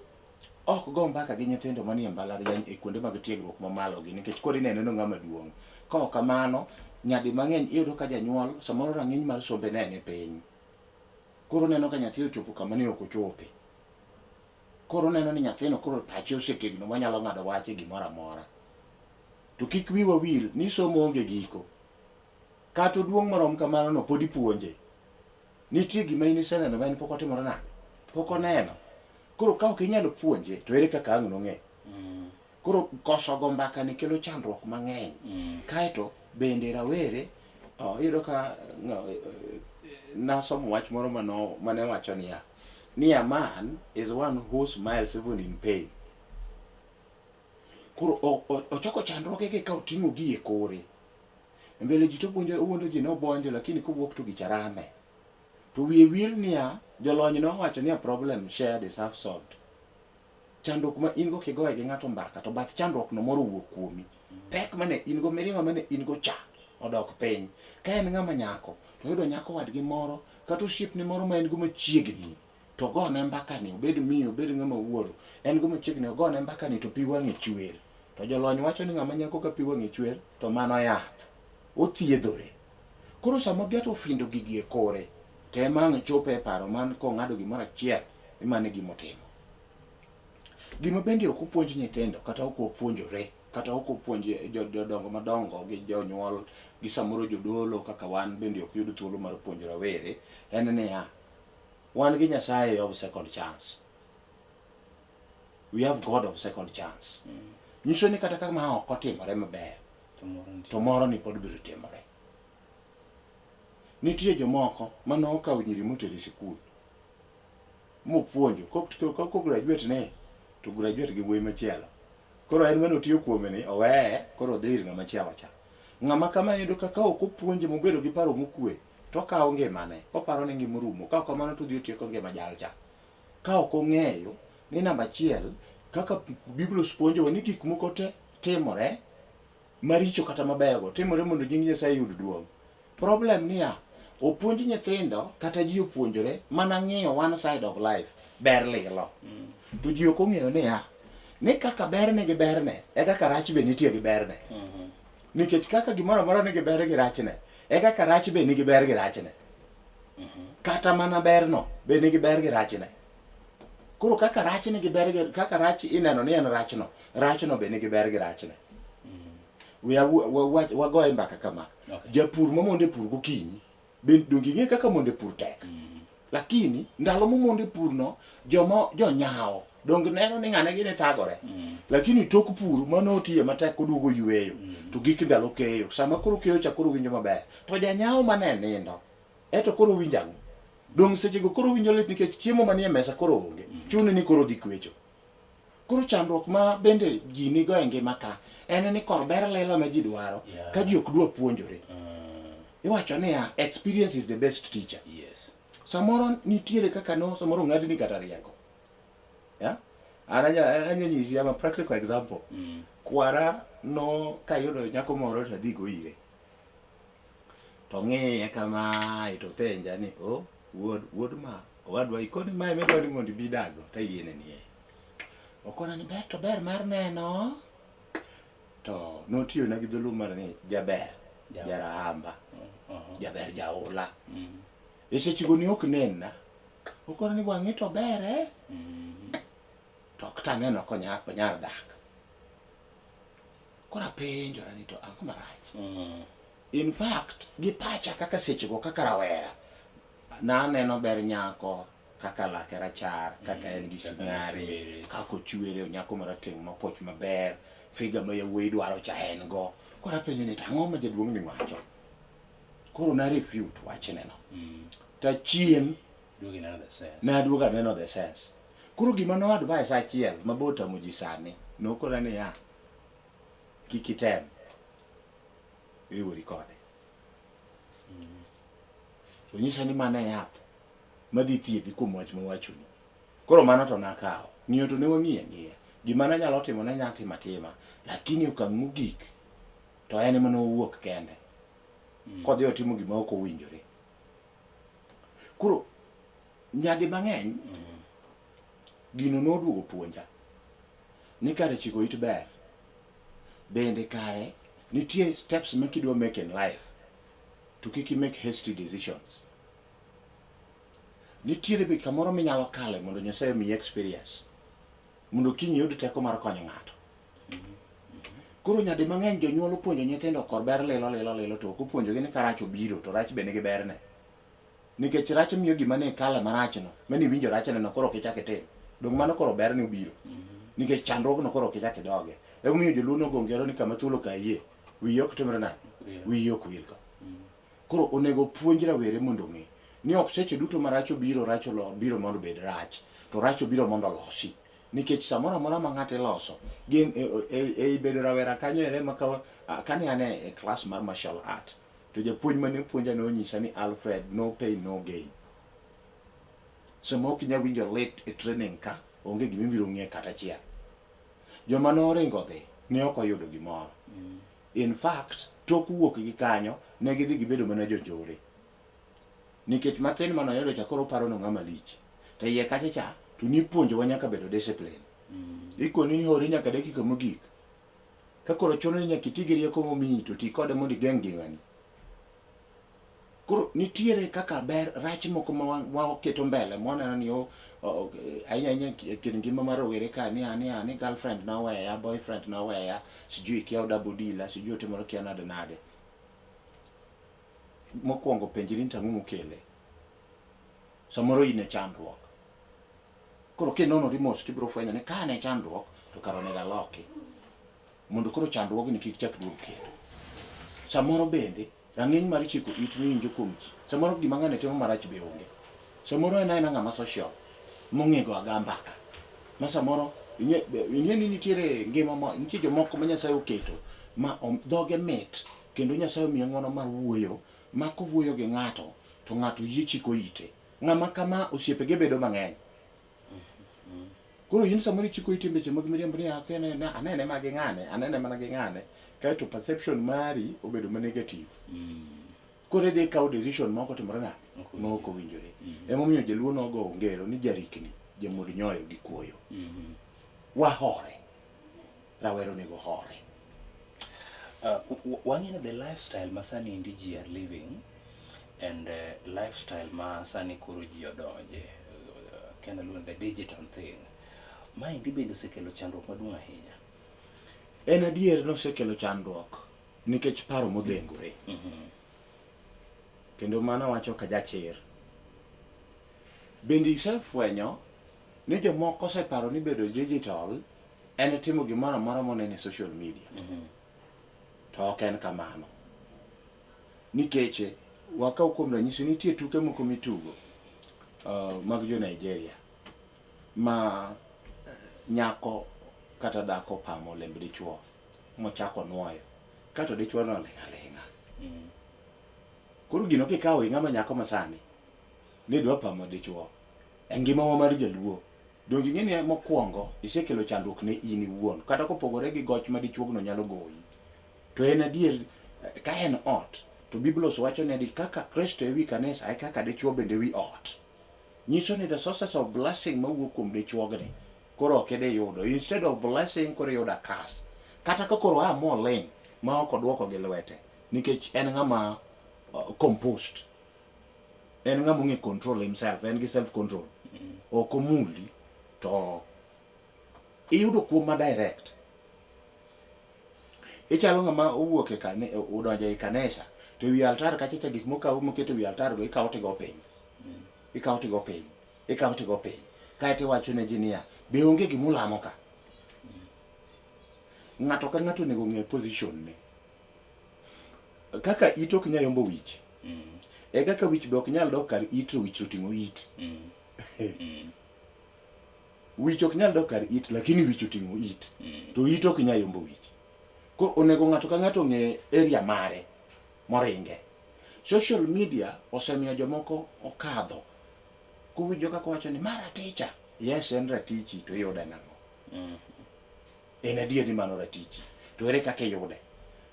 ok go mbaka gi nyithindo manie mbalariany e kuonde mag tiegruok mamalo gi, nikech koro ineno no ng'ama duong'. Ka ok kamano, nyadi mang'eny iyudo ka janyuol samoro rang'iny mar sombe ne ni piny. Koro neno ka nyathi ochopo kama ne ok ochope. Koro neno ni nyathino koro pache osetegno manyalo ng'ado wach e gimoro amora. To kik wiwa wil ni somo onge giko. Kata duong' marom kamano no pod ipuonje. Nitie gima in iseneno ma en pok otimore nade, pok oneno. Koro ka ok inyalo puonje to ere kaka ang' nong'e. Koro koso go mbaka ni kelo chandruok mang'eny. Kaeto bende rawere iyudo ka nasomo wach moro mane wacho ni a man is one who smiles even in pain. Koro ochoko chandruoge ka oting'o gi e kore. Mbele ji to wuondo ji nobonjo, lakini kowuok to gicharame. To wiye wil niya, jolony no wacho ni a problem shared is half solved. Chandruok ma in go kigoye gi ng'ato mbaka, to bath chandruok no moro wuok kuomi. Pek mane in go, mirima mane in go cha odok piny. Ka en ng'ama nyako, to yudo nyako wadgi moro kata osiepne moro ma en go machiegni, to gone mbaka ni, obed miyo, obed ng'ama wuoro, en go machiegni, ogone mbaka ni to pi wang'e chwer. To jolony wacho ni ng'ama nyako ka pi wang'e chwer, to mano yath, othiedhore. Koro sama gato ofindo gigi e kore, to ema ang' chope e paro man kong'ado gimoro achiel, imane gimotimo. Gima bende ok opuonj nyithindo, kata ok opuonjore, kata ok opuonj jodongo madongo gi jonyuol gi samoro jodolo kaka wan bende ok yud thuolo mar puonjo rawere, en niya, wan gi Nyasaye of second chance. We have God of second chance. Nyiso ni kata kama ok otimore maber, to moro ni pod biro timore. Nitie jomoko mane okawo nyiri motero sikul mopuonjo, ko graduate ne to graduate gi wuoyi machielo. Koro en mane otiyo kuome ni oweye, koro odhi ir ng'ama chielo cha. Ng'ama kama yudo kaka ok opuonje mobedo gi paro mokue, to okawo ngimane, koparo ni ngima rumo. Ka ok kamano to dhi otieko ngima jal cha. Ka ok ong'eyo ni namba achiel kaka Biblia puonjowa ni gik moko te timore maricho kata mabeyo timore mondo nying Nyasaye yud duong'. Problem niya, opuonj nyithindo kata ji opuonjore mana ng'iyo one side of life, ber lilo. To ji ok ong'eyo niya, ni kaka berne gi berne e kaka rach be nitie gi berne. Nikech kaka gimoro amora nigi ber gi rachne, e kaka rach be nigi ber gi rachne. Kata mana berno be nigi ber gi rachne. Koro kaka rach nigi ber gi, kaka rach ineno ni en rachno, rachno be nigi ber gi rachne. Wagoye mbaka kama. Japur momonde pur gokinyi, donge ing'e kaka monde pur tek. Lakini ndalo momonde pur no, jonyawo dong neno ni ng'ane gini thagore. Lakini tok pur mano otiye matek koduogo yweyo. To gik ndalo keyo. Sama koro keyo cha koro winjo maber. To janyawo mane nindo. Eto koro winjo ang'o? Dong sechego koro winjo lit nikech chiemo manie mesa koro onge. Chuni ni koro dhi kwecho. Koro chandruok ma bende ji nigo e ngima ka en ni kor ber lelo ma ji dwaro ka ji ok dwa puonjore. Iwacho niya, experience is the best teacher. Yes. Samoro nitiere kaka no, samoro ng'adi ni kata rieko. Yeah? Aranya nyisi ama practical example. Kwara no kayudo nyako moro to dhi go ire. To ng'iye kama to penja ni, "Oh, wuod ma, owadwa ikoni mae midwa ni mondo ibi dago ta yiene nie." Okona ni ber to ber mar neno. To notiyo na gi dhulu mar ni jaber, jarahamba, jaber jaula. E sechego ni ok nenna. Okona ni wang'i to bere. To ok taneno konyar dak. Kora penjora ni to ang'o marach. In fact, gi pacha kaka sechego kaka rawera. Na neno ber nyako kaka lake rachar, kaka en gi sing'are, kaka ochwere, nyako marateng' mapoch maber, figa ma yawuoyi dwaro cha en go. Kora penjo ni ang'o ma jaduong' ni wacho. Koro na refute wachne no. Ta chien naduoga neno the sense. Koro gima no advice achiel mabota moji sani nokona ni ya kikitem iwori kode. So nyisa ni mana yath madhi thiedhi kuom wach mawachoni. Koro mano to nakawo. Ng'iyo to ne wang'iye. Gima nanyalo timo ne nyalo timo atima, lakini okang' mogik to en ema nowuok kende. Kodhi otimo gima ok owinjore. Koro nyadi mang'eny gino noduogo puonja ni kare chiko it ber. Bende kare nitie steps ma kidwa make in life to kik make hasty decisions. Nitiere be kamoro minyalo kale mondo Nyasaye omiyi experience, mondo kiny yud teko mar konyo ng'ato. Koro nyadi mang'eny jonyuol opuonjo nyithindo kor ber lilo to ok opuonjogi ni karach obiro to rach be nigi berne. Nikech rach miyo gima ne kale marachno mani winjo rachneno koro kichak itim. Dong mano koro berne obiro. Nikech chandruogno koro kichak idoge. Emomiyo joluo nogo ngero ni kama thuolo kayie, wiyi ok timre nade, wiyi ok wilgo. Koro onego puonj rawere mondo ong'e ni ok seche duto marach obiro, rach biro mondo obed rach, to rach obiro mondo losi. Nikech samoro amora ma ng'ato iloso, gin e bedo rawera kanyo ere ma kane ane e class mar martial art, to japuonj mane puonja ne onyisa ni Alfred, no pain no gain. Sama ok inyal winjo lit e training ka, onge gima ibiro ng'e kata achiel. Joma noringo dhi ne ok oyudo gimoro. In fact, tok wuok gi kanyo ne gidhi gibedo mana jonjore. Nikech mathin manoyudo cha koro paro no ng'ama lich. To iye kacha cha to nipuonjowa nyaka bedo discipline. Ikoni ni hori nyaka dakika mogik. Ka koro chuno ni nyaka iti gi rieko momiyi to ti kode mondo igeng' ngimani. Koro nitiere kaka ber rach moko ma waketo mbele mwaneno ni ahinya kind ngima mar rowere ka ni girlfriend noweya, boyfriend noweya, sijui kia double deal, sijui otimore kia nade. Mokwongo penjri ni tang'o mokele. Samoro in e chandruok. Koro kinonori mos tibiro fwenyo ni ka ne chandruok to kar onego aloki. Mondo koro chandruogni kik chak duog kendo. Samoro bende rang'iny mar chiko it miwinjo kuom ji. Samoro gima ng'ane timo marach be onge. Samoro en aina ng'ama social mong'ego aga mbaka. Ma samoro ing'e ni nitiere ngima nitie jomoko ma Nyasaye oketo ma dhoge mit kendo Nyasaye omiyo ng'wono mar wuoyo, ma kowuoyo gi ng'ato to ng'ato yie chiko ite. Ng'ama kama osiepege bedo mang'eny. Koro in samoro chiko itimbe che mag miriambo ni anene ma gi ng'ane, anene mana gi ng'ane, kaeto perception mari obedo ma negative. Koro idhi kawo decision moko timore nade ma ok owinjore. Emomiyo jaluo nogo ngero ni jarikni jamod nyoyo gi kuoyo. Wahore, rawero nego hore. Wang'e the lifestyle ma sani indi ji are living and lifestyle ma sani koro ji odonje, kendo luon the digital thing. Ma indi bende osekelo chandruok maduong' ahinya. En adier nosekelo chandruok nikech paro modhengore. Kendo mano wacho ka jachir. Bende isefwenyo ni jomoko oseparo ni bedo digital en timo gimoro amora moneno e social media. To ok en kamano. Nikech wakaw kuom ranyisi nitie tuke moko mitugo mag jo Nigeria ma nyako kata dhako pamo lemb dichuo mochako nuoyo kato dichuo no ling'aling'a. Koro gino kikawo ng'ama nyako masani ni dwa pamo dichuo e ngimawa mar jaluo, donge ing'eni mokwongo isekelo chandruok ne in iwuon kata kopogore gi goch ma dichuogno nyalo goyi. To en adier ka en ot to Biblos wacho ni kaka Kristo ewi kanisa e kaka dichuo bende wi ot. Nyiso ni the sources of blessing mawuok kuom dichuogni koro ok ide yudo. Instead of blessing koro yuda curse. Kata ka koro moling ma ok odwoko gi lwete nikech en ng'ama composed. En ng'ama ong'e control himself, en gi self control. Ok omuli to iyudo kuom ma direct. Ichalo ng'ama owuok e udonjo e kanisa to wi altar kacha gik mokaw moketo wi altar go ikawo tigo piny. Ikawo tigo piny. Ikawo tigo piny. Kaeto iwacho ne ji niya, be onge gimulamo ka. Ng'ato ka ng'ato nego ng'e position ne. Kaka it ok nyal yombo wich. E kaka wich be ok nyal dok kar it to wich oting'o it. Wich ok nyal dok kar it lakini wich oting'o it. To it ok nyal yombo wich. Ko onego ng'ato ka ng'ato ng'e area mare moringe. Social media osemiyo jomoko okadho. Kuwinjo kaka wacho ni mara ticha. Yes, en ratichi to yude nang'o. En adier ni mano ratichi. To ere kaka yude.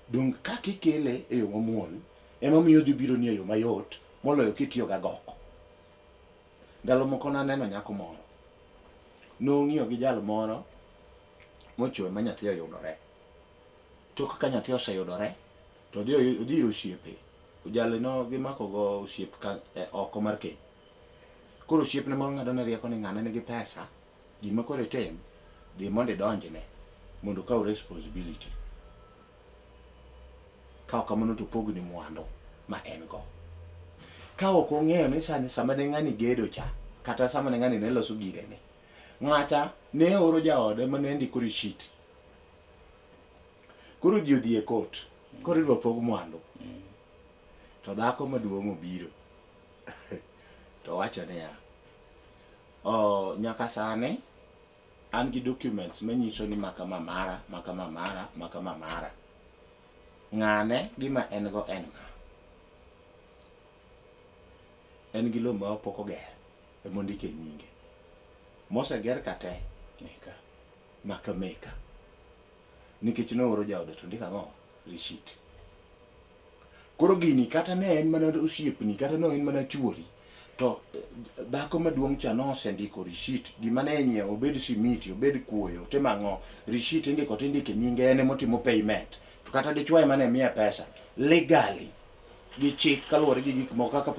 Dung kaka ikele e yo mamuol emomiyo dhi biro ni e yo mayot moloyo kitiyo ga goko. Ndalo moko naneno nyako moro. Nong'iyo gi jal moro mochwe ma nyathi oyudore. To kaka nyathi oseyudore to odhi ir osiepe. Jal no gimako go osiep ka oko mar keny. Koro osiepne moro ng'ado ne rieko ni ng'ane nigi pesa, gima koro itim, dhi mondo idonjne mondo kaw responsibility. Kaw kamano to pogni mwandu ma en go. Ka ok ong'eyo ni sani sama ne ng'ani gedo cha, kata sama ne ng'ani ne loso girene, ng'ata ne oro jaode ma ne ndiko rishit. Koro ji odhi e kot, koro idwa pog mwandu. To dhako maduong' obiro. To wacho niya, nyaka sani an gi documents manyiso ni maka mamara, maka mamara, maka mamara. Ng'ane gima en go en ng'a. En gi lowo ma opok oger e mondike nyinge. Moseger kate maka meka. Nikech nooro jaode to ndika ng'o rishit. Koro gini kata ne en mana osiepni kata no en mana chuori. To dhako maduong' cha nosendiko rishit gima ne nyiewo obed simiti obed kuoyo timang'o rishit indiko nyinge en motimo payment. To kata dichuo ema ne miye pesa legally gi chik kaluwore gi gik moko kaka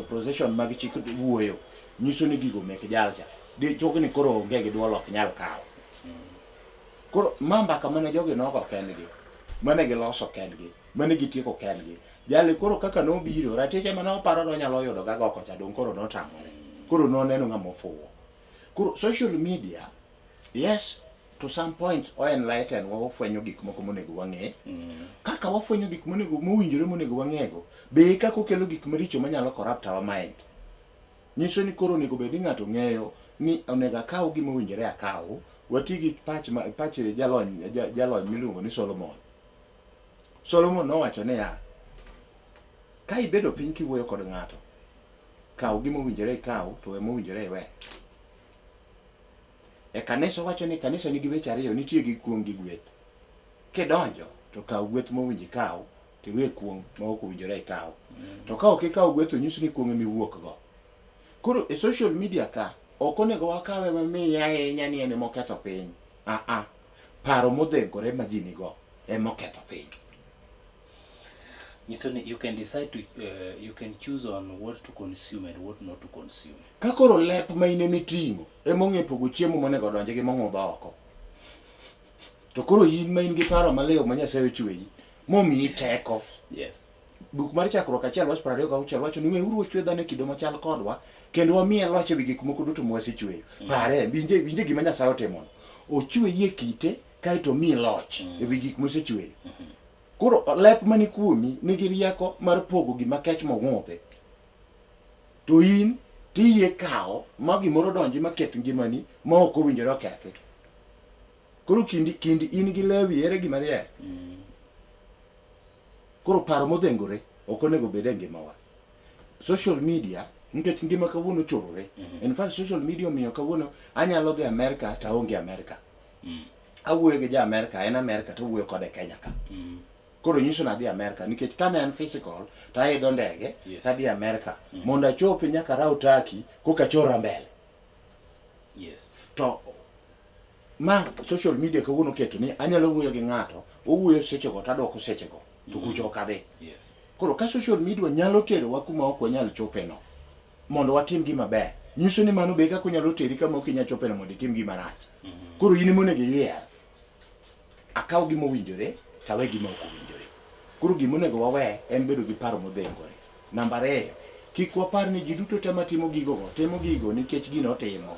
possession mag chik wuoyo nyiso ni gigo mek jalcha. Dichuogni koro onge gi duol ok nyal kawo. Koro mambaka mane jogi nogo kendgi, mane giloso kendgi, mane gitieko kendgi. Jale koro kaka nobiro, ratiche mane oparo no nyalo yudo ga goko cha dong koro notamore. Koro noneno ng'ama ofuwo. Koro social media, yes, to some point o enlighten wa wafwenyo gik moko monego wang'e. Kaka wafwenyo gik monego mowinjore monego wang'ego, be kaka okelo gik maricho manyalo corrupt our mind. Nyiso ni koro onego bed ni ng'ato ng'eyo ni onego akaw gima owinjore akaw. Wati gi pach jalony miluongo ni Solomon. Solomon nowacho niya, ka ibedo piny kiwuoyo kod ng'ato, kaw gima owinjore ikaw to we mowinjore iwe. E kanisa wacho ni kanisa nigi weche ariyo, nitie gi kuong gi gweth. Kidonjo to kaw gweth mowinji kaw, to we kuong ma ok owinjore ikaw. To ka ok ikaw gweth to nyiso ni kuong emiwuok go. Koro e social media ka ok onego wakawe mamiya ahinya ni en moketho piny. Paro modhengore ma ji nigo emoketho piny. So you can decide to you can choose on what to consume and what not to consume. Ka koro lep ma ine miting'o emong'e pogo chiemo monego donje gi mong'udho oko. To koro in ma in gi paro maliw ma Nyasaye ochweyi momiyi teko. Yes. Buk mar chakruok 1:26 wacho ni weuru ochwe dhano e kido machal kodwa kendo wamiye loch ewi gik moko duto mwasechweyo. Pare winje gima Nyasaye otimo. Ochweyi e kite kaito miye loch ewi gik mosechweyo. Koro lep mani kuomi nigi rieko mar pogo gima kech mong'udhe. To in tiye kawo ma gimoro donji maketh ngimani ma ok owinjore okethi. Koro kindi in gi lewi ere gima riek. Koro paro modhengore ok onego bed e ngimawa. Social media nikech ngima kawuono chorore. In fact social media omiyo kawuono anyalo dhi Amerika to aonge Amerika. Awuoyo gi ja Amerika, en Amerika to wuoyo kode Kenya ka. Koro nyiso na dhi Amerika nikech kane en physical to aidho ndege ta dhi Amerika mondo achopi nyaka Rautaki koka chora mbele. Yes. To ma social media kawuono keto ni anyalo wuoyo gi ng'ato, owuoyo sechego to adoko sechego to kucho kadhi. Yes. Koro ka social media nyalo terowa kuma ok wanyal chopeno mondo watim gima ber, nyiso ni mano be kaka nyalo teri kama ok inyal chopeno mondo itim gima rach. Koro in monego yier akaw gima owinjore tawe gima ok owinjore. Koro gima onego wawe en bedo gi paro modhengore. Namba 2, kik wapar ni ji duto tema timo gigo nikech gino timo.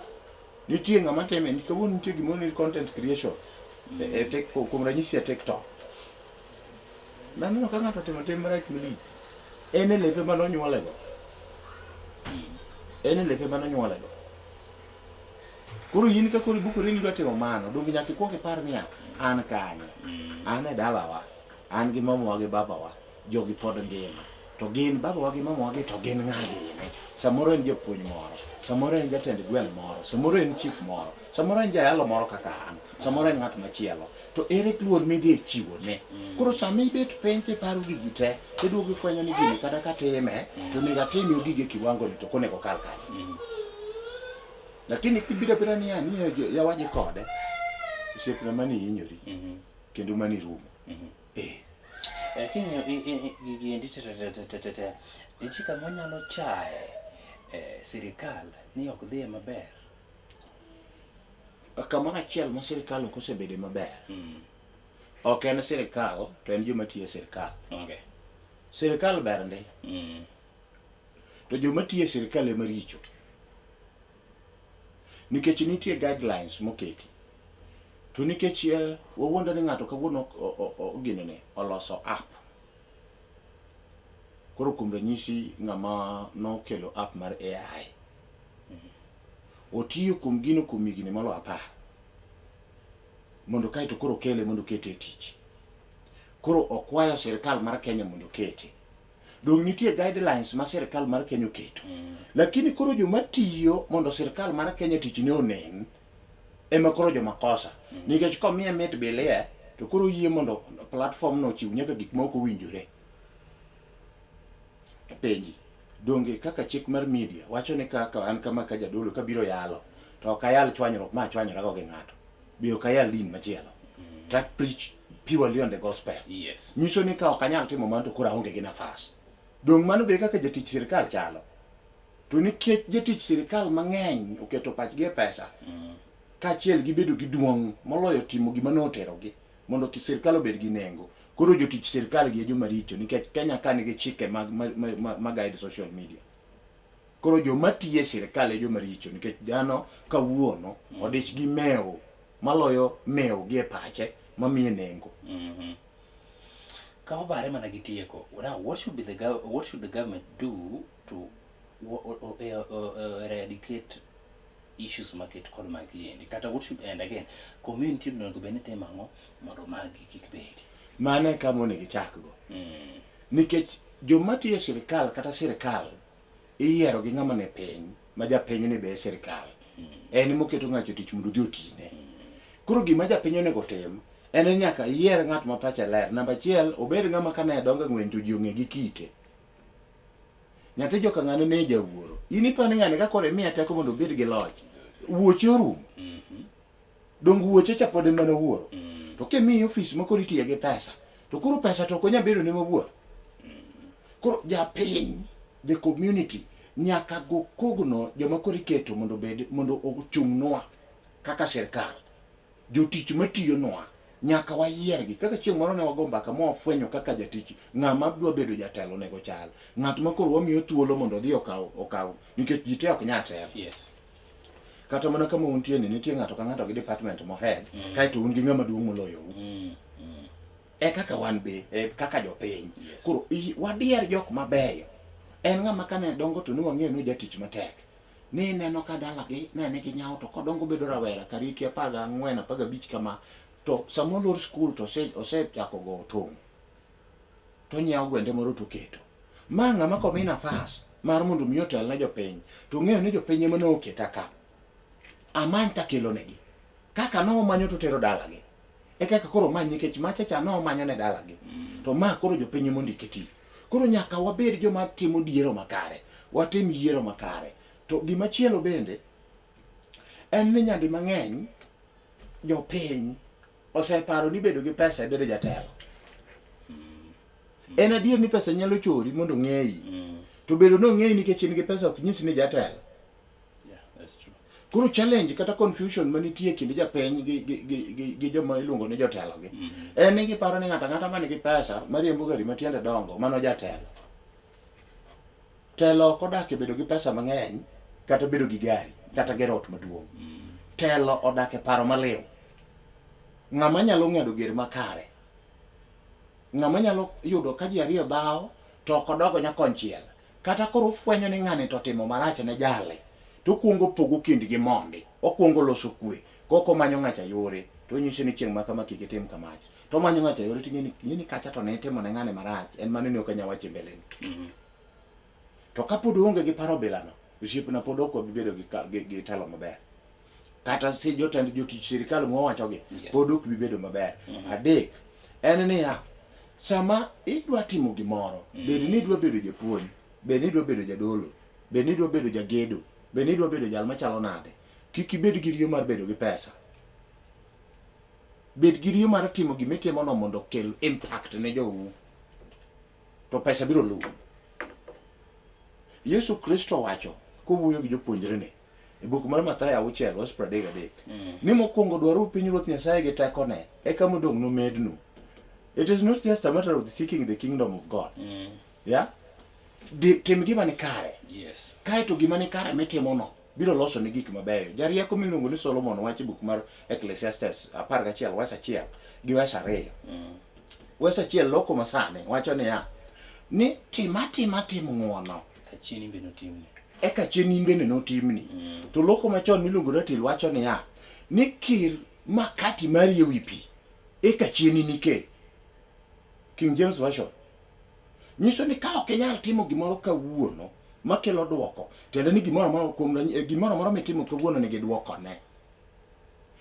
Nitie ng'ama teme ni kawuono nitie gima ni content creation kuom ranyisi e TikTok. Naneno ka ng'ato timo tim marach malich. En e lepe manonyuolego. Koro in ka koro ibukori ni dwa timo mano, donge nyaka ikwong ipar niya, an kanye, an e dalawa, an gi mamawa gi babawa, jogi pod ngima. To gin babawa gi mamawa gi to gin ng'a gini. Samoro en japuonj moro, samoro en jatend gweng' moro, samoro en chief moro, samoro en jayalo moro kaka an, samoro en ng'at machielo. To ere luor midhi chiwo ne. Koro sama ibet piny kiparo gigi te, iduogo ifwenyo ni gini kada katime, to onego atime gige kiwango ni to konego kal kanyo. Lakini kibira bira ni ani ya waje kode. Siepna mani hinyori. Kendo mani rumo. Lakini gigi ndite ichika monyalo chae sirikal ni ok dhi maber. Kamoro achiel ma sirikal ok osebede maber. Ok en sirikal, to en joma tiyo sirikal. Okay. Sirikal ber ndi. To joma tiyo sirikal ema richo. Nikech nitie guidelines moketi. To nikech wawuonda ni ng'ato kawuono ginene oloso app. Koro kuom ranyisi ng'ama nokelo app mar AI. Otiyo kuom gino kuom higni malo 10. Mondo kaito koro kele mondo kete tich. Koro okwayo sirikal mar Kenya mondo kete. Dong nitie guidelines ma sirikal mar Kenya oketo. Lakini koro joma tiyo mondo sirikal mar Kenya tich ne onen ema koro joma kosa. Nikech komiye mit bilie to koro yie mondo platform no chiw nyaka gik moko winjore. Penji donge kaka chik mar media wacho ni kaka an kama ka jadolo kabiro yalo to ok ayal chwanyruok ma chwanyra go gi ng'ato. Bi ok ayal din machielo. Ta preach purely on the gospel. Yes. Nyiso ni ka ok anyal timo mano to koro aonge gi nafas. Dong mano be kaka jatich sirikal chalo. To nikech jatich sirikal mang'eny oketo pachgi e pesa. Kaachiel gibedo gi duong' moloyo timo gima noterogi mondo sirikal obed gi nengo. Koro jotich sirikal gi joma richo nikech Kenya ka nigi chike mag guide social media. Koro joma tiyo sirikal e joma richo nikech dhano kawuono odich gi mewo maloyo mewo gi e pache mamiye nengo. Ka obare mana gi tieko. Now what should the government do to eradicate issues market kod magiendi? Kata what should, and again, community no go benete mango mondo magi kik bedi. Mane kama onego ichakgo. Nikech joma tiyo sirikal kata sirikal iyiero gi ng'ama ne piny ma japiny ni be sirikal. En moketo ng'ato tich mondo odhi otine. Koro gima japiny onego tim en ni nyaka yier ng'at ma pache ler. Namba achiel, obed ng'ama kane dongo ng'wen to ji ong'e gi kite. Nyathi joka ng'ane ne jawuoro. In ipani ng'ane ka kore miya teko mondo obed gi loch. Wuoche orum. Dong wuoche cha pod mana wuoro. To kimiyo ofis ma koro itiye gi pesa, to koro pesa to ok onya bedo ne mawuoro. Koro japiny, the community, nyaka go kogno joma koro iketo mondo ochung'nwa kaka sirkal. Jotich matiyonwa nyaka wayiergi. Kaka chieng' moro ne wago mbaka ma wafwenyo kaka jatich ng'ama dwa bedo jatelo nego chal. Ng'at ma koro wamiyo thuolo mondo odhi okaw nikech ji te ok nya telo. Yes. Kata mana kama untie ni nitie ng'ato ka ng'ato gi department mohead, kaeto un gi ng'ama duong' moloyo u. Kaka wan be kaka jopiny. Koro wadier jok mabeyo. En ng'ama kane dongo to ne wang'eyo ni jatich matek. Ni neno ka dalagi ne nigi nyawo to kodongo bedo rawera kariki 14 15 kama, to samolor skul to osechako go tong'. To nyawo gwende moro to keto. Ma ng'ama komi nafas mar mondo mi otel ne jopiny. To ng'eyo ni jopiny ema ne oketa ka. Amany ta kelo negi. Kaka no manyo to tero dalagi. Kaka koro many nikech machacha no manyo ne dalagi. To ma koro jopiny ema ondiketi. Koro nyaka wabed joma timo diero makare. Watim yiero makare. To gima chielo bende en ni nyadi mang'eny jopiny oseparo ni bedo gi pesa bedo jatelo. En adier ni pesa nyalo chori mondo ng'eyi. To bedo no ng'eyi nikech in gi pesa ok nyis ni jatelo. Koro challenge kata confusion manitie kind japiny gi joma iluongo ni jotelo gi. En ni giparo ni ng'ata man gi pesa mariembo gari matiende dongo mano jatelo. Telo kodak bedo gi pesa mang'eny kata bedo gi gari kata gero ot maduong'. Telo odak e paro maliw. Ng'ama nyalo ng'ado ger makare. Ng'ama nyalo yudo ka ji ariyo dhaw to ok odogo nyakonchiel. Kata koro fwenyo ni ng'ani to timo marach ne jale. To kuongo pogo kindgi mondi. Okuongo loso kwe. Koko manyo ng'acha yore. To nyiso ni chieng' maka kik itim kamach. To manyo ng'acha yore ting'eni ni kacha to ne timo ne ng'ane marach. En mano ni ok anyawache mbele ni. To kapod onge gi paro bilano, osiepna pod ok wabibedo gi telo maber. Kata si jotend jotich sirikal mwawachogi, pod ok bibedo maber. Adek, en niya, sama idwa timo gimoro, bed ni idwa bedo japuonj, bed ni idwa bedo jadolo, bed ni idwa bedo jagedo, bed ni idwa bedo jal machalo nade, kik ibed gi riyo mar bedo gi pesa. Bed gi riyo mar timo gimitimono mondo kel impact ne jou. To pesa biro luwo. Yesu Kristo wacho kowuoyo gi jopuonjrene e buk mar Mathayo 6:33 ni mokwongo dwaro pinyruoth Nyasaye gi tekone eka modong' nomednu. It is not just a matter of seeking the kingdom of God. Yeah? Tim gima ni kare. Yes. Kaeto gima ni kare mitimono biro loso ni gik mabeyo. Jarieko miluongo ni Solomon wacho buk mar Ecclesiastes 11:1 gi 2. Wesa 1 loko masane wacho ni timo ng'uono. Chini beno timni. Eka chini bende notimni. To loko machon miluongo ni Til wacho ni kir makati mari ewi pi. Eka chini nike. King James Version. Nyiso ni ka ok inyal timo gimoro kawuono makelo duoko, tende ni gimoro moro mitimo kawuono nigi duoko ne.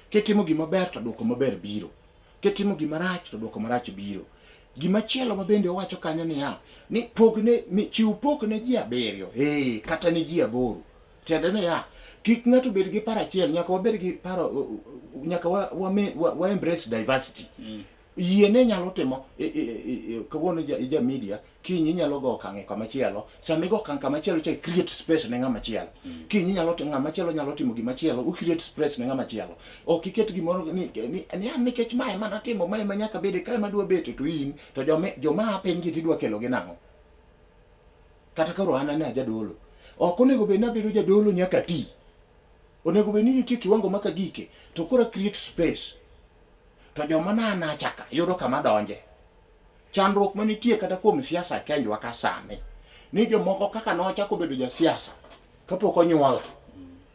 Kitimo gima ber to duoko maber biro. Kitimo gima rach to duoko marach biro. Gima chielo mabende owacho kanyo ni chiw pogne ji 7 kata ni ji 8. Tende kik ng'ato bed gi paro achiel, nyaka wabed gi paro, nyaka wa embrace diversity. Yiene nyalo timo kawuono ja media, kinyi nyalo go okang' kama chielo, sami go okang' kama chielo che create space ne ng'ama chielo. Kinyi nyalo timo ng'ama chielo nyalo timo gima chielo, u create space ne ng'ama chielo. Ok iket gimoro ni nikech mae mana timo mae manyaka bede kae madwa bete to in to joma piny gi tidwa kelo gi nang'o. Kata karo an ne jadolo. Ok onego bed nabedo jadolo nyaka ti. Onego bed ni nitie kiwango maka gike to kora create space. To joma na chaka yudo kama donje. Chandruok manitie kata kuom siasa Kenya ka sani ni jomoko kaka nochako bedo ja siasa kapok onyuola.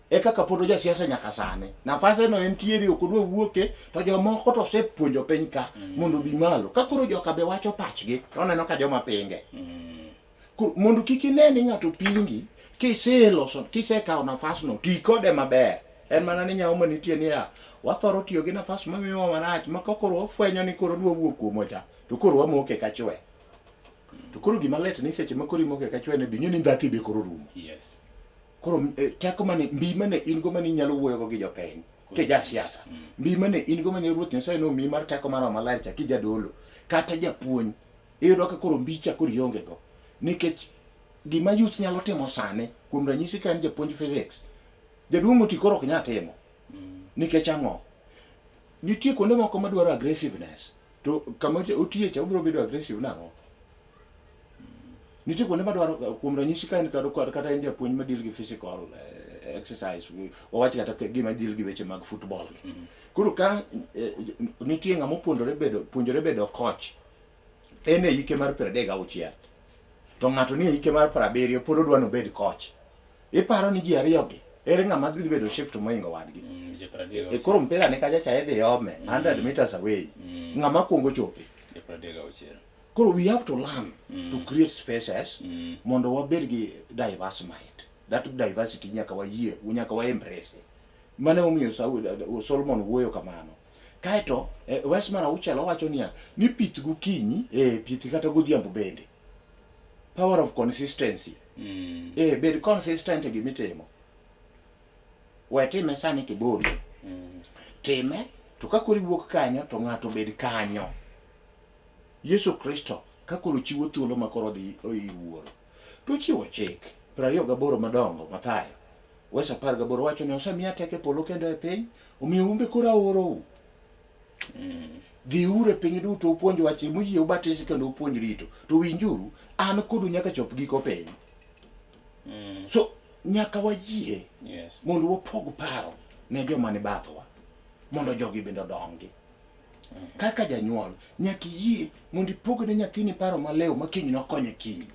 Kaka pod ja siasa nyaka sani. Nafase no entiere ok odwa wuoke to jomoko to sepuonjo piny ka mondo bi malo. Ka koro joka be wacho pachgi to neno ka joma pinge. Mondo kik ine ni ng'ato pingi kisekawo nafas no ti kode maber. En mana ni nyawo manitie ni ya wathoro tiyo gi nafas mamiwa marach ma koro wafwenyo ni koro dwa wuok kuomocha to koro wamoke ka chwe. To koro gima let ni seche ma koro imoke ka chwe ne bi ni ndhaki be koro rumo. Yes. Koro teko mane mbi mane in go mane nyalo wuoyo go gi jopiny ke ja siasa. Mbi mane in go mane Ruoth Nyasaye no mi mar teko mar maler cha ki jadolo kata japuonj. Iyudo ka koro mbi cha koro ionge go. Nikech gima youth nyalo timo sane kuom ranyisi ka en japuonj physics. Jaduong' moti koro ok nya timo. Nikech ang'o? Nitie kuonde moko madwaro aggressiveness. To kama otie cha obiro bedo aggressive nang'o? Nitie kuonde madwaro kuom ranyisi ka en kata en japuonj ma deal gi physical exercise. Wawach kata gima deal gi weche mag football. Koro ka nitie ng'ama puonjore bedo coach. En e hike mar 36. To ng'ato ni e hike mar 70 pod odwa no bed coach. Iparo ni ji ariyo gi ere ng'ama dhi bedo shift moingo wadgi. Koro mpira ne kacha cha idhi ome 100 meters away. Ng'ama kuongo chope. Koro we have to learn to create spaces mondo wabed gi diverse mind. That diversity nyaka wayie, nyaka wa embrace. Mane omiyo Solomon wuoyo kamano. Kaeto wes mar 6 wacho niya ni pith gokinyi pith kata godhiambo bende. Power of consistency. Bed consistent gi mitimo. Time sani kibolo. Time to ka kori wuok kanyo to ng'ato bed kanyo. Yesu Kristo ka koro chiwo thuolo ma koro dhi oiwuoro. To chiwo chik 28 madongo Mathayo. Wes 18 wacho ni osemiya teke polo kendo e piny, omiyo umbe koro aorou. Dhi ure piny duto upuonj wach muyie ubatisi kendo upuonj rito. To winjuru an kodu nyaka chop giko piny. So nyaka wayie mondo wapog paro ne joma ni bathwa mondo jogi bende odongi. Kaka janyuol nyaka yie mondo ipog ne nyathini paro maleo ma kiny nokonye kiny.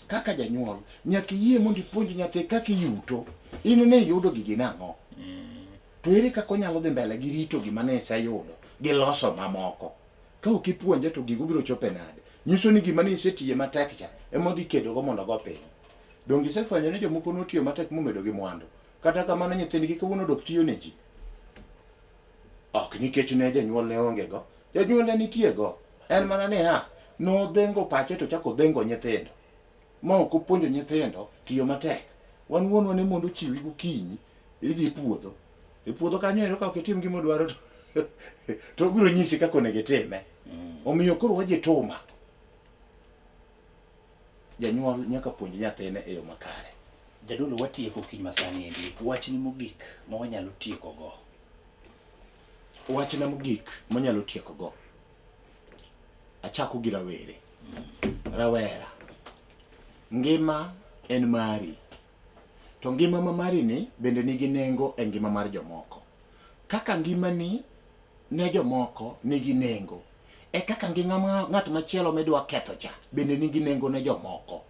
Kaka janyuol nyaka yie mondo ipuonj nyathi kaka iyuto. In ne yudo gigi nang'o? To ere kaka onyalo dhi mbele gi rito gima ne iseyudo gi loso mamoko. Ka ok ipuonje to gigo biro chope nade? Nyiso ni gima ne isetiye matek cha ema dhi kedo go mondo go piny. Dongi isefwenyo ni jomoko notiyo matek momedo gi mwandu. Kata kamano nyithindgi kawuono dok tiyo ne ji. Ok nikech ne janyuol ne onge go. Janyuol ne nitie go. En mana ne nodhengo pache to chako dhengo nyithindo. Ma ok opuonjo nyithindo tiyo matek. Wan wuonwa ne mondo chiwi gokinyi idhi puodho. E puodho kanyo ero ka ok itim gima dwaro to biro nyisi kaka onego itime. Omiyo koro waje tuma. Janyuol nyaka puonj nyathine e yo makare. Jadolo watieko kiny masani endi. Wachni mogik ma wanyalo tieko go. Wachna mogik manyalo tieko go. Achako gi rawere. Rawera. Ngima en mari. To ngima ma mari ni bende nigi nengo e ngima mar jomoko. Kaka ngima ni ne jomoko nigi nengo. E kaka ngima ng'at machielo midwa ketho cha bende nigi nengo ne jomoko.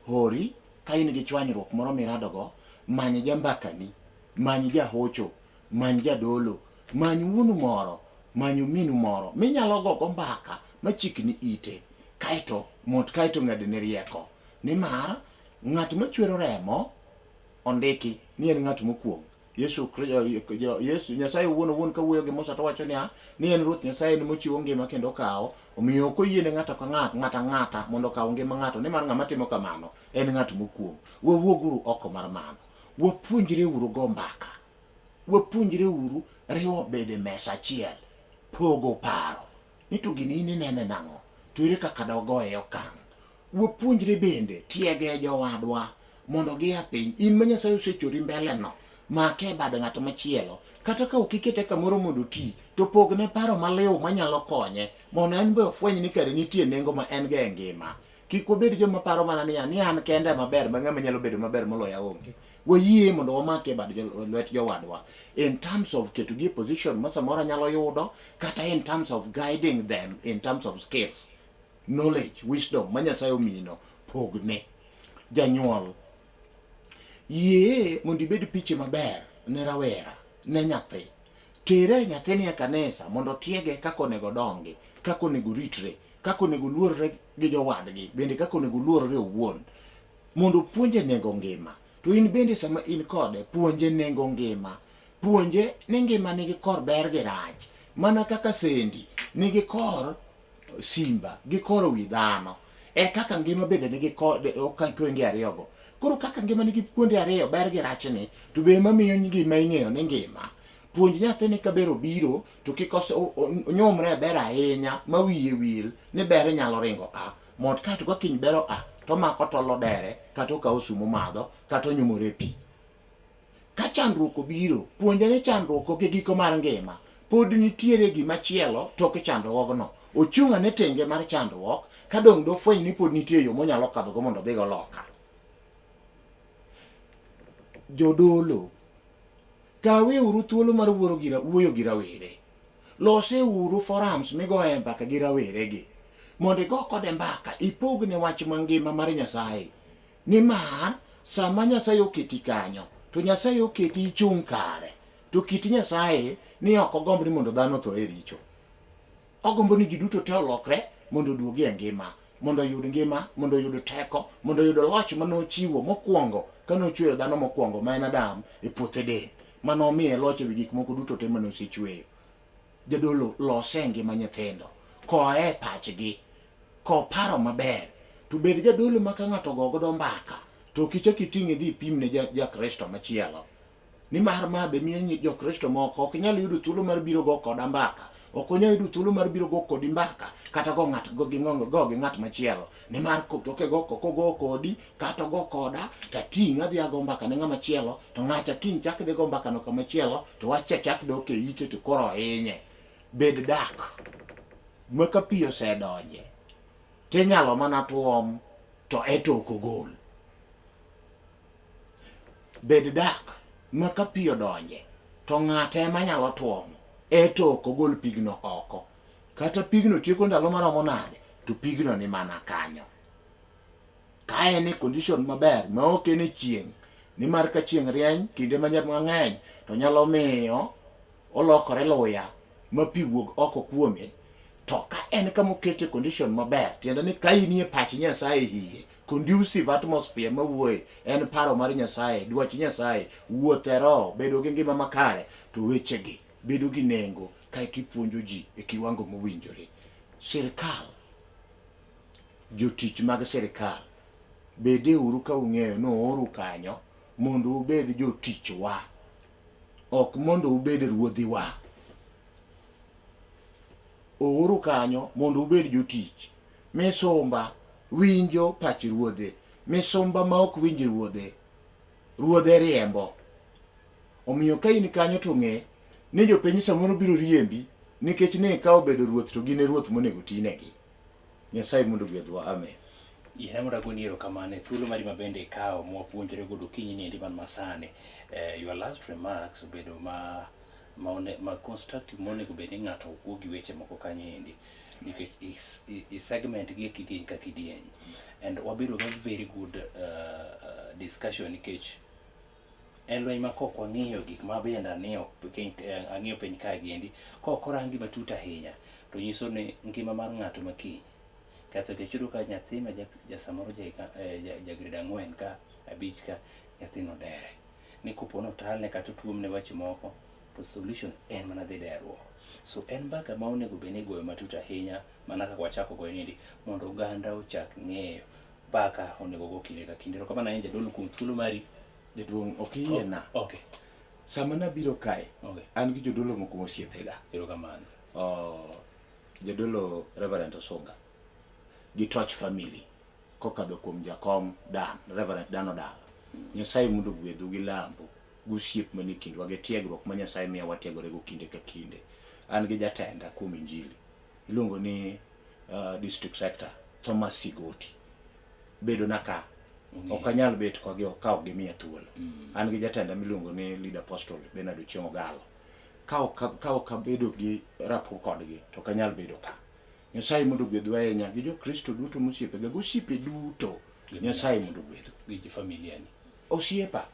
Hori ka in gi chwanyruok moro miradogo, many jambakani, many jahocho, many jadolo, many wuonu moro, many minu moro minyalo gogo mbaka machikni ite. Kaeto ng'adne rieko. Nimar ng'at machwero remo ondiki ni en ng'at mokwong. Yesu Nyasaye wuon kawuoyo gi Musa to wacho ni en Ruoth Nyasaye ni mochiwo ngima kendo kawo. Omiyo ok oyiene ng'ato ka ng'ata mondo kaw ngima ng'ato. Nimar ng'ama timo kamano en ng'at mokwong. Wawuoguru oko mar mano. Wapuonjre uru go mbaka. Wapuonjre uru riwo bede mesa achiel. Pogo paro. Ni to gini inene nang'o? To ere kaka dogoe okang'. Wapuonjre bende tiege jowadwa mondo gia piny. In ma Nyasaye osechori mbele no. Make bad ng'at machielo. Kata ka ok ikete kamoro mondo ti, to pogne paro maleo manyalo konye. Mondo en be ofweny ni kare nitie nengo ma en ga e ngima. Kik wabed joma paro mana ni an kende maber ma ng'ama nyalo bedo maber moloya onge. Wayie mondo wamake bad lwet jowadwa. In terms of ketugi position ma samora nyalo yudo, kata in terms of guiding them, in terms of skills, knowledge, wisdom, ma Nyasaye omino, pogne. Janyuol. Yie mondo ibed piche maber ne rawera, ne nyathi. Tere nyathini e kanisa mondo tiege kaka onego dongi, kaka onego ritre, kaka onego luorre gi jowadgi, bende kaka onego luorre owuon. Mondo puonje nego ngima. to in bende sama in kode puonje nengo ngima, puonje ni ngima nigi kor ber gi rach, mana kaka sendi nigi kor simba gi kor wi dhano, e kaka ngima bende nigi kuonde ariyogo. Koro kaka ngima nigi kuonde ariyo ber gi rachni, to be mamiyo ngima ing'eyo ni ngima, puonj nyathini ka ber obiro to kik onyumre ber ahinya ma wiye wil ni ber nyalo ringo mot kato ka kiny bero to mako tolo dere kata okawo sumo madho kata onyumore pi. Ka chandruok obiro, puonje ni chandruok ok e giko mar ngima, pod nitiere gimachielo tok chandruogno. Ochung' ane tenge mar chandruok ka dong' dofweny ni pod nitie yo monyalo kadhogo mondo odhigo loka. Jodolo, kawe uru thuolo mar wuoyo gi rawere. Lose uru forums migoe mbaka gi rawere gi, mondo igo kode mbaka ipogne wach mangima mar Nyasaye. Nimar sama Nyasaye oketi kanyo, to Nyasaye oketi ichung' kare, to kit Nyasaye ni ok ogomb ni mondo dhano tho e richo. Ogombo ni ji duto te olokre mondo oduogi e ngima, mondo oyud ngima, mondo oyud teko, mondo oyud loch manochiwo mokwongo kanochweyo dhano mokwongo ma en Adam e puoth Eden, manomiye loch ewi gik moko duto te manosechweyo. Jadolo lose ngima nyithindo, koe pachgi, ko paro maber, to bed jadolo ma ka ng'ato gogodo mbaka, to kichak iting'e dhi ipimne ja Kristo machielo. Nimar ma be miyo jo Kristo moko ok nyal yudo thuolo mar biro go koda mbaka, ok onyal yudo thuolo mar biro go kodi mbaka, kata go gi ng'at machielo. Nimar kogo kodi kata go koda, tating' adhi ago mbaka ne ng'ama chielo, to ng'acha kiny chak dhi go mbaka no kamachielo, to wach chak dok e ite to koro hinye. Bed dak ma ka pi osedonje tinyalo mana tuom to etok ogol. Bed dak ma ka pi odonje to ng'ate ema nyalo tuomo etok ogol pigno oko. Kata pigno tieko ndalo maromo nade, to pigno ni mana kanyo. Ka en e condition maber ma ok en e chieng', nimar ka chieng' rieny kinde mang'eny to nyalo miyo olokore luya ma pi wuog oko kuome. To ka en kama okete condition maber, tiende ni ka inie pach Nyasaye hie, conducive atmosphere mawuoye en paro mar Nyasaye, dwach Nyasaye, wuoth e roho, bedo gi ngima makare, to wechegi bedo gi nengo kaeto ipuonjo ji e kiwango mowinjore. Sirikal, jotich mag sirikal, bede uru ka ung'eyo no oru kanyo mondo ubed jotich wa, ok mondo ubed ruodhi wa. Ouru kanyo mondo ubed jotich. Misumba winjo pach ruodhe, misumba ma ok winj ruodhe riembo. Omiyo ka in kanyo to ng'e ni jopiny samoro biro riembi nikech ne ikawo bedo ruoth to gin e ruoth monego tinegi. Nyasaye mondo gwedhwa, amen. Yena mondo agoni erokamano e thuolo mari mabende ikawo mwapuonjore godo kiny ni endi man masani. Your last remarks obedo ma constructive monego bed ni ng'ato wuo gi weche moko kanyo endi, nikech i segment gi kidieny ka kidieny, and wabedo gi very good discussion nikech en lweny ma kok wang'iyo gik ma bende ang'iyo piny kae giendi, kok orangi matut ahinya to nyiso ni ngima mar ng'ato ma kiny ketho. Kech iyudo ka nyathi ma samoro ja grade 4 ka 5 ka nyathino dere ni kopono talne kata tuomne weche moko, to solution en mana dhi derruok. So en mbaka ma onego bed ni igoyo matut ahinya, mana kaka wachako goyo niendi, mondo oganda ochak ng'eyo mbaka onego go kinde ka kinde. Erokamano ahinya jadolo kuom thuolo mari. Jaduong' ok iyiena. Okay. Sama nabiro kae, an gi jodolo moko mosiepega. Erokamano. Jadolo Reverend Osunga gi Toch Family kokadho kuom jakom Dan, Reverend Dan Odala. Nyasaye mondo gwedhu gi lambo gusiep manie kindwa gi tiegruok ma Nyasaye miyo watiegore go kinde ka kinde. An gi jatenda kuom injili iluongo ni District Rector Thomas Sigoti. Bedo na ka ok anyal bet ka ok gimiya thuolo. An gi jatenda miluongo ni Leader Apostle Bernard Ochieng' Ogalo. Ka ok abedo gi rapo kodgi to ok anyal bedo ka. Nyasaye mondo gwedhu ahinya gi jo Kristo duto mosiepega, gosiepe duto. Nyasaye mondo gwedhu. Gi familia ni. Osiepa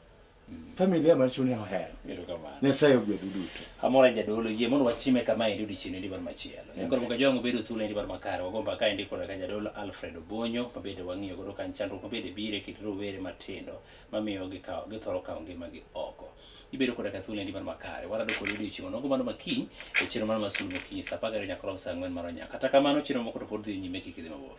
familia mar chune ohero. Erokamano. Nyasaye ogwedhu duto. Amora jadolo yie mondo watime kama endi odiochieng' endi mar machielo. Koro moga jwangu bedo thuolo endi mar makare wagomba ka endi koda ka jadolo Alfred Obonyo mabende wang'iyo godo kan chandruok mabende bire kit rowere matindo mamiyo githoro kawo ngimagi oko. Ibedo koda ka thuolo endi mar makare warado kod odiochieng' nogo mano makiny e chiro mar Masulu mokinyi sa 12 nyaka saa 4 mar onyaa. Kata kamano chiro moko to pod dhi nyime kik idhi mabor.